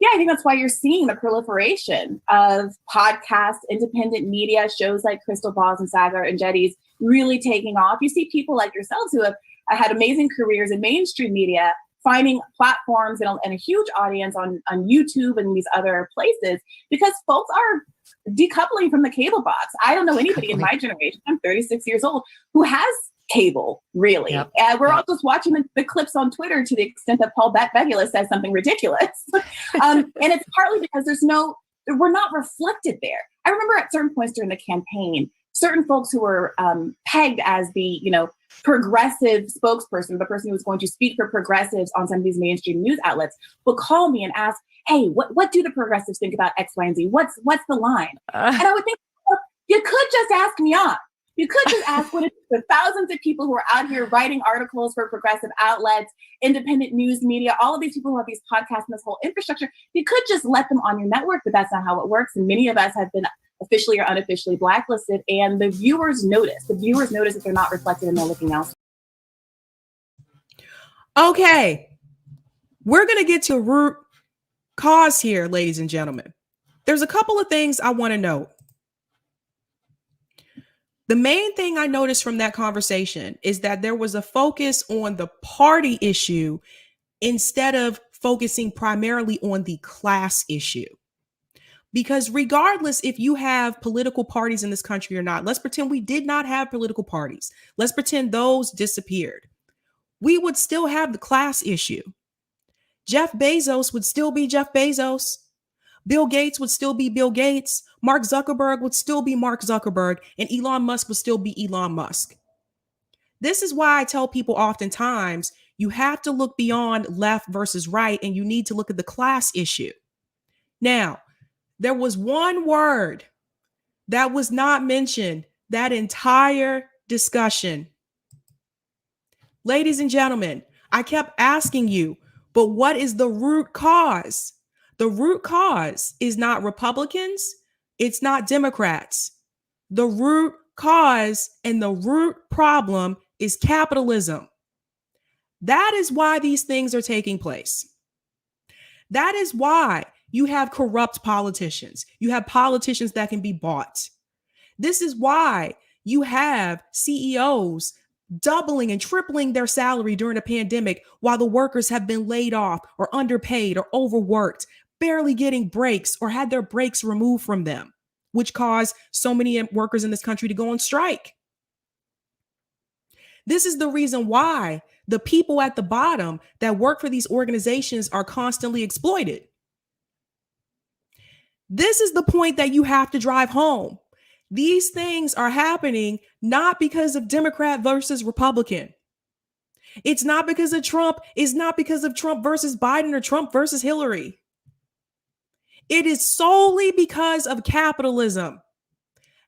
Yeah, I think that's why you're seeing the proliferation of podcasts, independent media, shows like Crystal Ball's and Saga and Jetty's really taking off. You see people like yourselves who have had amazing careers in mainstream media finding platforms and a huge audience on YouTube and these other places because folks are decoupling from the cable box. I don't know anybody in my generation, I'm 36 years old, who has cable, really. Yep. We're all just watching the clips on Twitter to the extent that Paul Begula says something ridiculous. And it's partly because we're not reflected there. I remember at certain points during the campaign, certain folks who were pegged as the, progressive spokesperson, the person who was going to speak for progressives on some of these mainstream news outlets, would call me and ask, hey, what do the progressives think about X, Y, and Z? What's the line? And I would think, well, you could just ask me on. You could just ask what the thousands of people who are out here writing articles for progressive outlets, independent news media, all of these people who have these podcasts and this whole infrastructure, you could just let them on your network, but that's not how it works. And many of us have been officially or unofficially blacklisted, and the viewers notice. The viewers notice that they're not reflected and they're looking elsewhere. Okay. We're going to get to root cause here, ladies and gentlemen. There's a couple of things I want to note. The main thing I noticed from that conversation is that there was a focus on the party issue instead of focusing primarily on the class issue. Because regardless if you have political parties in this country or not, let's pretend we did not have political parties. Let's pretend those disappeared. We would still have the class issue. Jeff Bezos would still be Jeff Bezos. Bill Gates would still be Bill Gates. Mark Zuckerberg would still be Mark Zuckerberg. And Elon Musk would still be Elon Musk. This is why I tell people oftentimes you have to look beyond left versus right, and you need to look at the class issue. Now, there was one word that was not mentioned that entire discussion. Ladies and gentlemen, I kept asking you, but what is the root cause? The root cause is not Republicans. It's not Democrats. The root cause and the root problem is capitalism. That is why these things are taking place. That is why you have corrupt politicians. You have politicians that can be bought. This is why you have CEOs doubling and tripling their salary during a pandemic while the workers have been laid off or underpaid or overworked, barely getting breaks or had their breaks removed from them, which caused so many workers in this country to go on strike. This is the reason why the people at the bottom that work for these organizations are constantly exploited. This is the point that you have to drive home. These things are happening not because of Democrat versus Republican. It's not because of Trump. It's not because of Trump versus Biden or Trump versus Hillary. It is solely because of capitalism.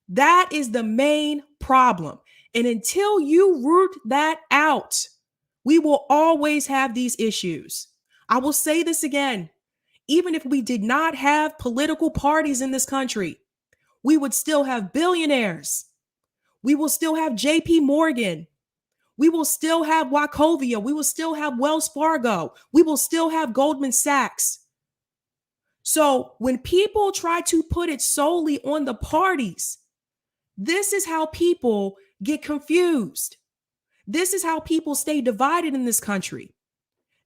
That is the main problem. And until you root that out, we will always have these issues. I will say this again. Even if we did not have political parties in this country, we would still have billionaires. We will still have JP Morgan. We will still have Wachovia. We will still have Wells Fargo. We will still have Goldman Sachs. So when people try to put it solely on the parties, this is how people get confused. This is how people stay divided in this country.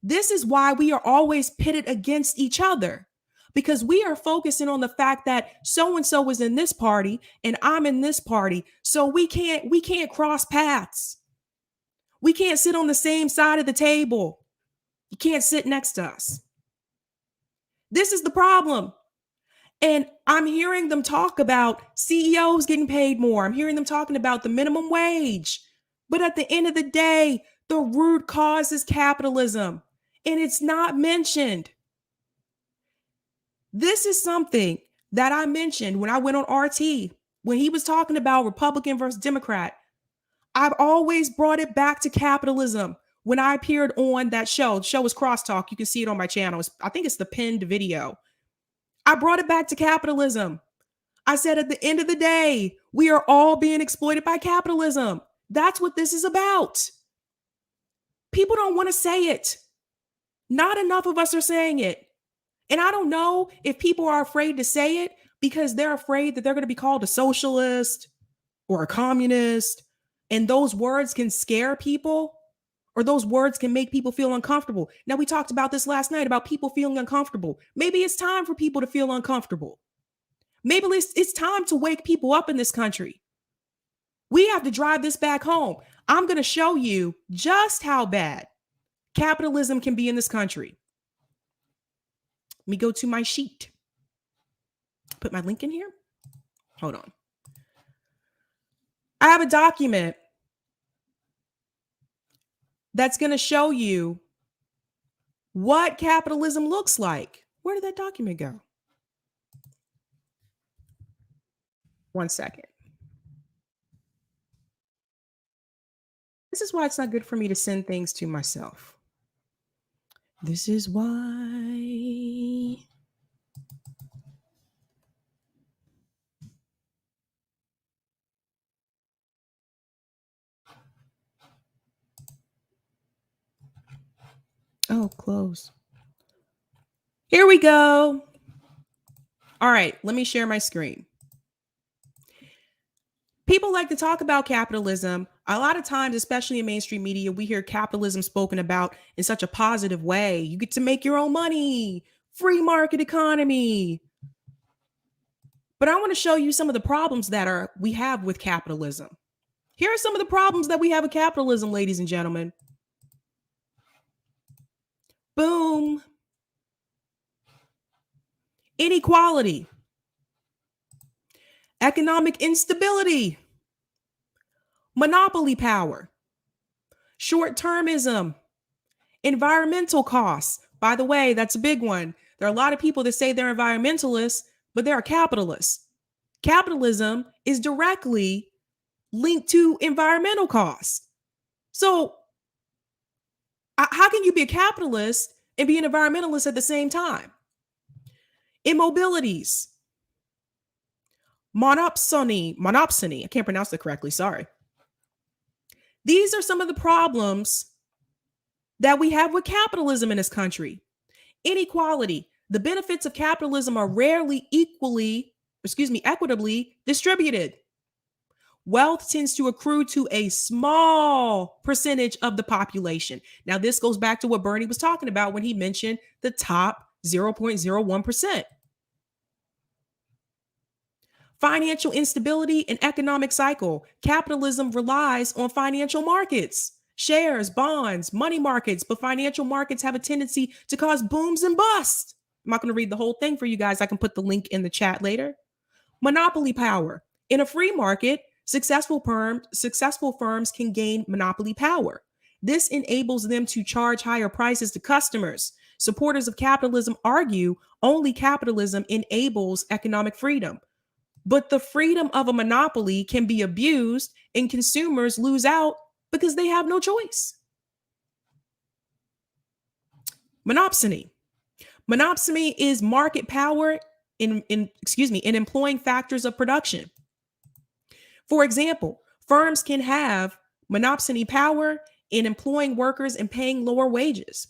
This is why we are always pitted against each other, because we are focusing on the fact that so-and-so is in this party and I'm in this party. So we can't cross paths. We can't sit on the same side of the table. You can't sit next to us. This is the problem. And I'm hearing them talk about CEOs getting paid more. I'm hearing them talking about the minimum wage. But at the end of the day, the root cause is capitalism. And it's not mentioned. This is something that I mentioned when I went on RT, when he was talking about Republican versus Democrat. I've always brought it back to capitalism. When I appeared on that show, the show is Crosstalk. You can see it on my channel. I think it's the pinned video. I brought it back to capitalism. I said at the end of the day, we are all being exploited by capitalism. That's what this is about. People don't want to say it. Not enough of us are saying it. And I don't know if people are afraid to say it because they're afraid that they're going to be called a socialist or a communist. And those words can scare people, or those words can make people feel uncomfortable. Now, we talked about this last night about people feeling uncomfortable. Maybe it's time for people to feel uncomfortable. Maybe it's time to wake people up in this country. We have to drive this back home. I'm going to show you just how bad capitalism can be in this country. Let me go to my sheet. Put my link in here. Hold on. I have a document that's going to show you what capitalism looks like. Where did that document go? One second. This is why it's not good for me to send things to myself. This is why. Oh, close. Here we go. All right, let me share my screen. People like to talk about capitalism. A lot of times, especially in mainstream media, we hear capitalism spoken about in such a positive way. You get to make your own money, free market economy. But I want to show you some of the problems that we have with capitalism. Here are some of the problems that we have with capitalism, ladies and gentlemen. Boom. Inequality. Economic instability. Monopoly power. Short-termism. Environmental costs. By the way, that's a big one. There are a lot of people that say they're environmentalists, but they're capitalists. Capitalism is directly linked to environmental costs. So how can you be a capitalist and be an environmentalist at the same time? Immobilities. Monopsony. I can't pronounce it correctly. Sorry. These are some of the problems that we have with capitalism in this country. Inequality. The benefits of capitalism are rarely equitably distributed. Wealth tends to accrue to a small percentage of the population. Now, this goes back to what Bernie was talking about when he mentioned the top 0.01%. Financial instability and economic cycle. Capitalism relies on financial markets, shares, bonds, money markets, but financial markets have a tendency to cause booms and busts. I'm not going to read the whole thing for you guys. I can put the link in the chat later. Monopoly power. In a free market, successful firms can gain monopoly power. This enables them to charge higher prices to customers. Supporters of capitalism argue only capitalism enables economic freedom. But the freedom of a monopoly can be abused and consumers lose out because they have no choice. Monopsony. Monopsony is market power in employing factors of production. For example, firms can have monopsony power in employing workers and paying lower wages.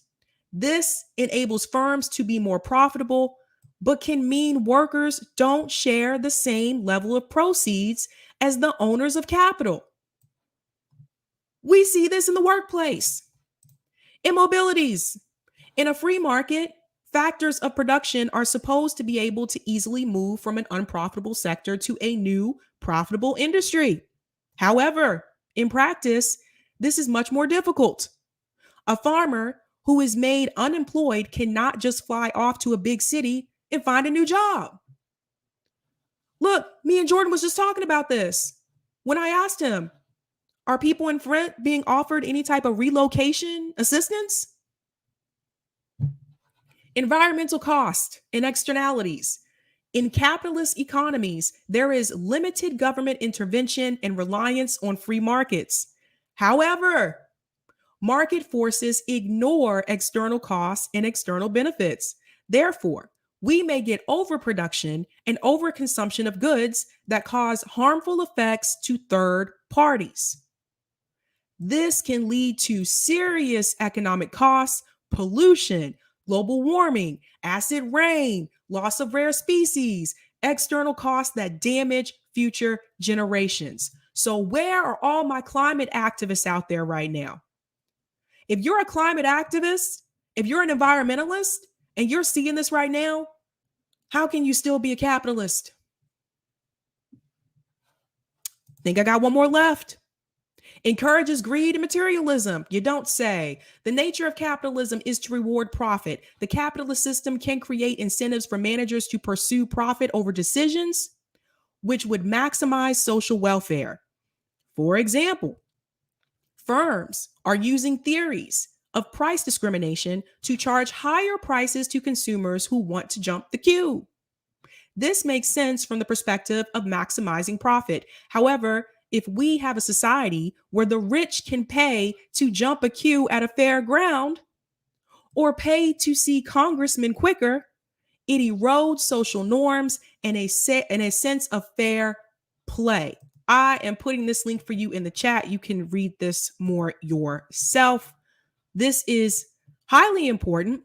This enables firms to be more profitable, but can mean workers don't share the same level of proceeds as the owners of capital. We see this in the workplace. Immobilities. In a free market, factors of production are supposed to be able to easily move from an unprofitable sector to a new profitable industry. However, in practice, this is much more difficult. A farmer who is made unemployed cannot just fly off to a big city and find a new job. Look, me and Jordan was just talking about this. When I asked him, are people in Flint being offered any type of relocation assistance? Environmental cost and externalities. In capitalist economies, there is limited government intervention and reliance on free markets. However, market forces ignore external costs and external benefits. Therefore, we may get overproduction and overconsumption of goods that cause harmful effects to third parties. This can lead to serious economic costs, pollution, global warming, acid rain, loss of rare species, external costs that damage future generations. So where are all my climate activists out there right now? If you're a climate activist, if you're an environmentalist and you're seeing this right now, how can you still be a capitalist? Think I got one more left. Encourages greed and materialism. You don't say. The nature of capitalism is to reward profit. The capitalist system can create incentives for managers to pursue profit over decisions which would maximize social welfare. For example, firms are using theories of price discrimination to charge higher prices to consumers who want to jump the queue. This makes sense from the perspective of maximizing profit. However, if we have a society where the rich can pay to jump a queue at a fairground or pay to see congressmen quicker, it erodes social norms and a sense of fair play. I am putting this link for you in the chat. You can read this more yourself. This is highly important,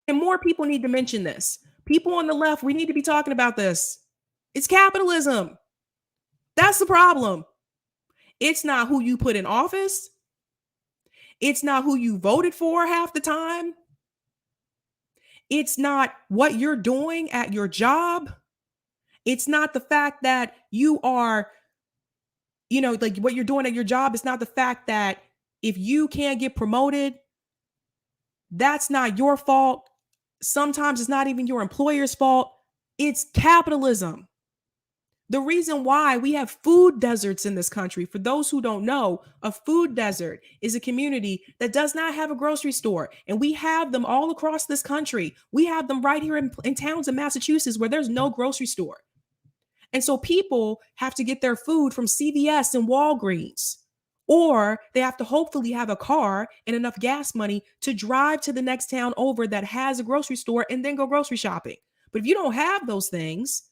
and more people need to mention this. People on the left, we need to be talking about this. It's capitalism. That's the problem. It's not who you put in office. It's not who you voted for half the time. It's not what you're doing at your job. It's not the fact that you are, like what you're doing at your job. It's not the fact that if you can't get promoted, that's not your fault. Sometimes it's not even your employer's fault. It's capitalism. The reason why we have food deserts in this country, for those who don't know, a food desert is a community that does not have a grocery store. And we have them all across this country. We have them right here in towns in Massachusetts where there's no grocery store. And so people have to get their food from CVS and Walgreens, or they have to hopefully have a car and enough gas money to drive to the next town over that has a grocery store and then go grocery shopping. But if you don't have those things,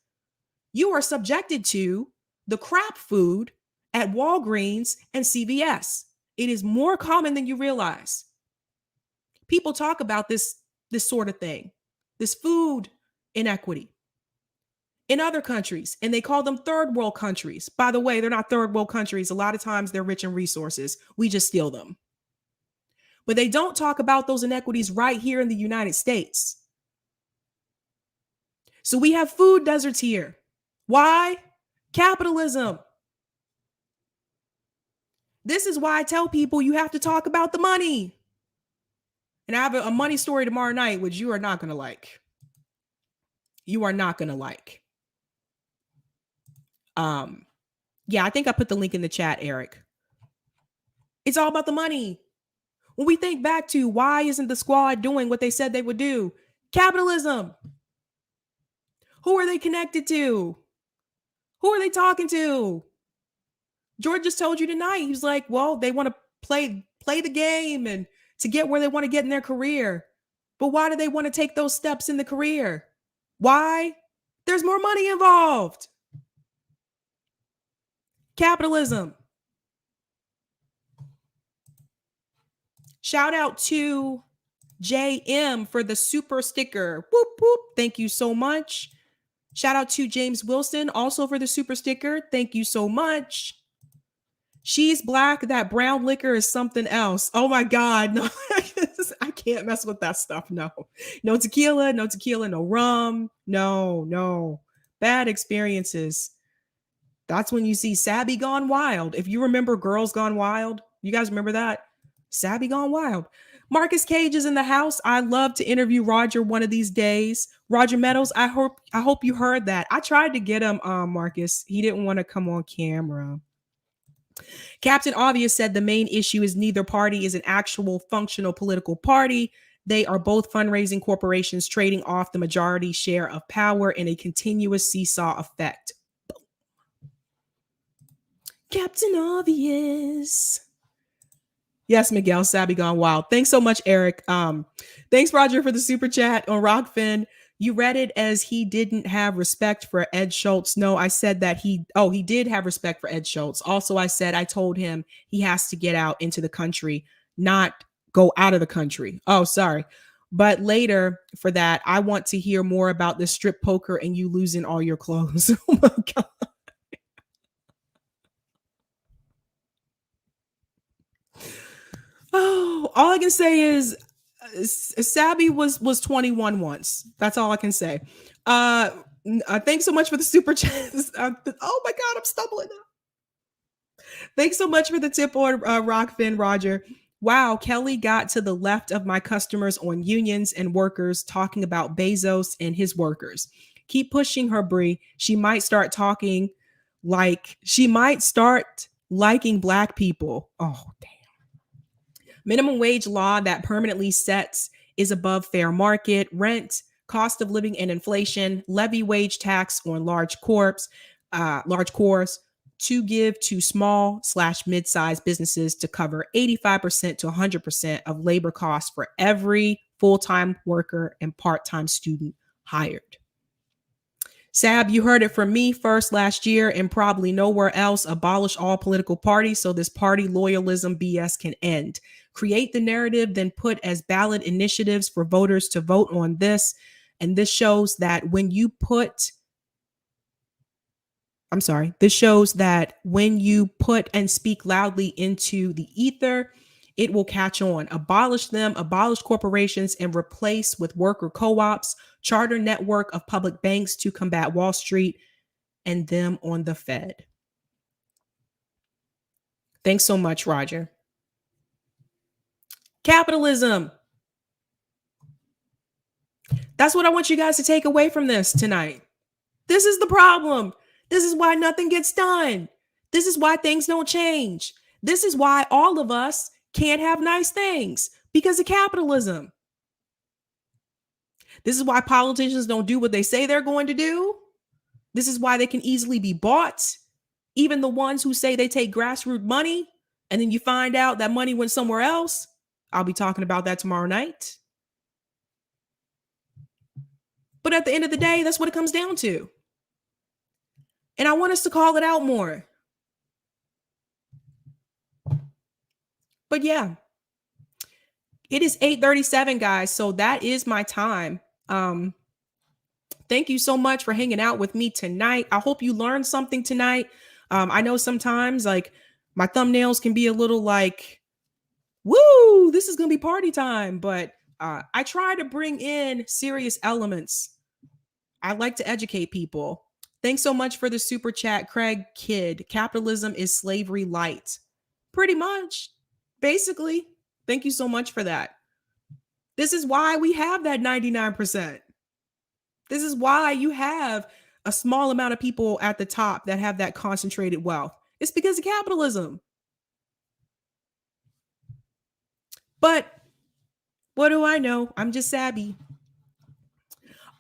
you are subjected to the crap food at Walgreens and CVS. It is more common than you realize. People talk about this sort of thing, this food inequity in other countries, and they call them third world countries. By the way, they're not third world countries. A lot of times they're rich in resources. We just steal them. But they don't talk about those inequities right here in the United States. So we have food deserts here. Why? Capitalism. This is why I tell people you have to talk about the money. And I have a money story tomorrow night, which you are not going to like. You are not going to like. Yeah, I think I put the link in the chat, Eric. It's all about the money. When we think back to why isn't the squad doing what they said they would do? Capitalism. Who are they connected to? Who are they talking to? George just told you tonight. He was like, well, they want to play the game and to get where they want to get in their career. But why do they want to take those steps in the career? Why? There's more money involved. Capitalism. Shout out to JM for the super sticker. Whoop, whoop. Thank you so much. Shout out to James Wilson also for the super sticker. Thank you so much. She's black. That brown liquor is something else. Oh my God. No, I can't mess with that stuff. No tequila, no rum. No. Bad experiences. That's when you see Sabby Gone Wild. If you remember Girls Gone Wild, you guys remember that? Sabby Gone Wild. Marcus Cage is in the house. I'd love to interview Roger one of these days. Roger Meadows, I hope you heard that. I tried to get him, Marcus. He didn't want to come on camera. Captain Obvious said the main issue is neither party is an actual functional political party. They are both fundraising corporations trading off the majority share of power in a continuous seesaw effect. Captain Obvious. Yes, Miguel, Sabby Gone Wild. Thanks so much, Eric. Thanks, Roger, for the super chat on Rockfin. You read it as he didn't have respect for Ed Schultz. No, I said that he did have respect for Ed Schultz. Also, I told him he has to get out into the country, not go out of the country. Oh, sorry. But later for that, I want to hear more about the strip poker and you losing all your clothes. Oh my God. Oh, all I can say is Sabby was 21 once. That's all I can say. Thanks so much for the super chat. Oh my God, I'm stumbling now. Thanks so much for the tip on Rockfin, Roger. Wow, Kelly got to the left of my customers on unions and workers talking about Bezos and his workers. Keep pushing her, Bree. She might start liking Black people. Oh, damn. Minimum wage law that permanently sets is above fair market, rent, cost of living and inflation, levy wage tax on large cores to give to small/mid-sized businesses to cover 85% to 100% of labor costs for every full-time worker and part-time student hired. Sab, you heard it from me first last year and probably nowhere else. Abolish all political parties so this party loyalism BS can end. Create the narrative, then put as ballot initiatives for voters to vote on this. And this shows that when you put and speak loudly into the ether, it will catch on. Abolish them, abolish corporations, and replace with worker co-ops, charter network of public banks to combat Wall Street and them on the Fed. Thanks so much, Roger. Capitalism. That's what I want you guys to take away from this tonight. This is the problem. This is why nothing gets done. This is why things don't change. This is why all of us can't have nice things, because of capitalism. This is why politicians don't do what they say they're going to do. This is why they can easily be bought. Even the ones who say they take grassroots money, and then you find out that money went somewhere else. I'll be talking about that tomorrow night. But at the end of the day, that's what it comes down to. And I want us to call it out more. But yeah, it is 8:37, guys. So that is my time. Thank you so much for hanging out with me tonight. I hope you learned something tonight. I know sometimes like my thumbnails can be a little like, woo, this is going to be party time. But I try to bring in serious elements. I like to educate people. Thanks so much for the super chat, Craig Kidd. Capitalism is slavery light. Pretty much. Basically. Thank you so much for that. This is why we have that 99%. This is why you have a small amount of people at the top that have that concentrated wealth. It's because of capitalism. But what do I know? I'm just Sabby.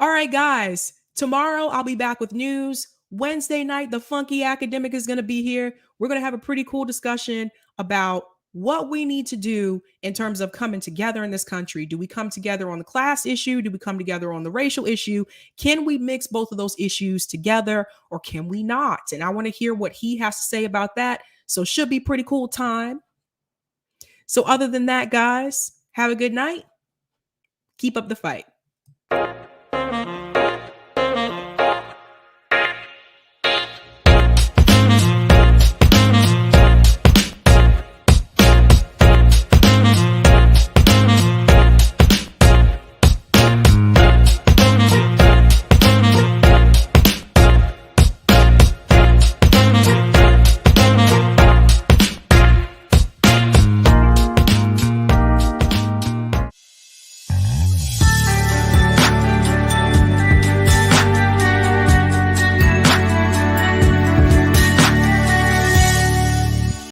All right, guys. Tomorrow, I'll be back with news. Wednesday night, the funky academic is going to be here. We're going to have a pretty cool discussion about what we need to do in terms of coming together in this country. Do we come together on the class issue? Do we come together on the racial issue? Can we mix both of those issues together, or can we not? And I want to hear what he has to say about that. So should be pretty cool time. So other than that, guys, have a good night. Keep up the fight.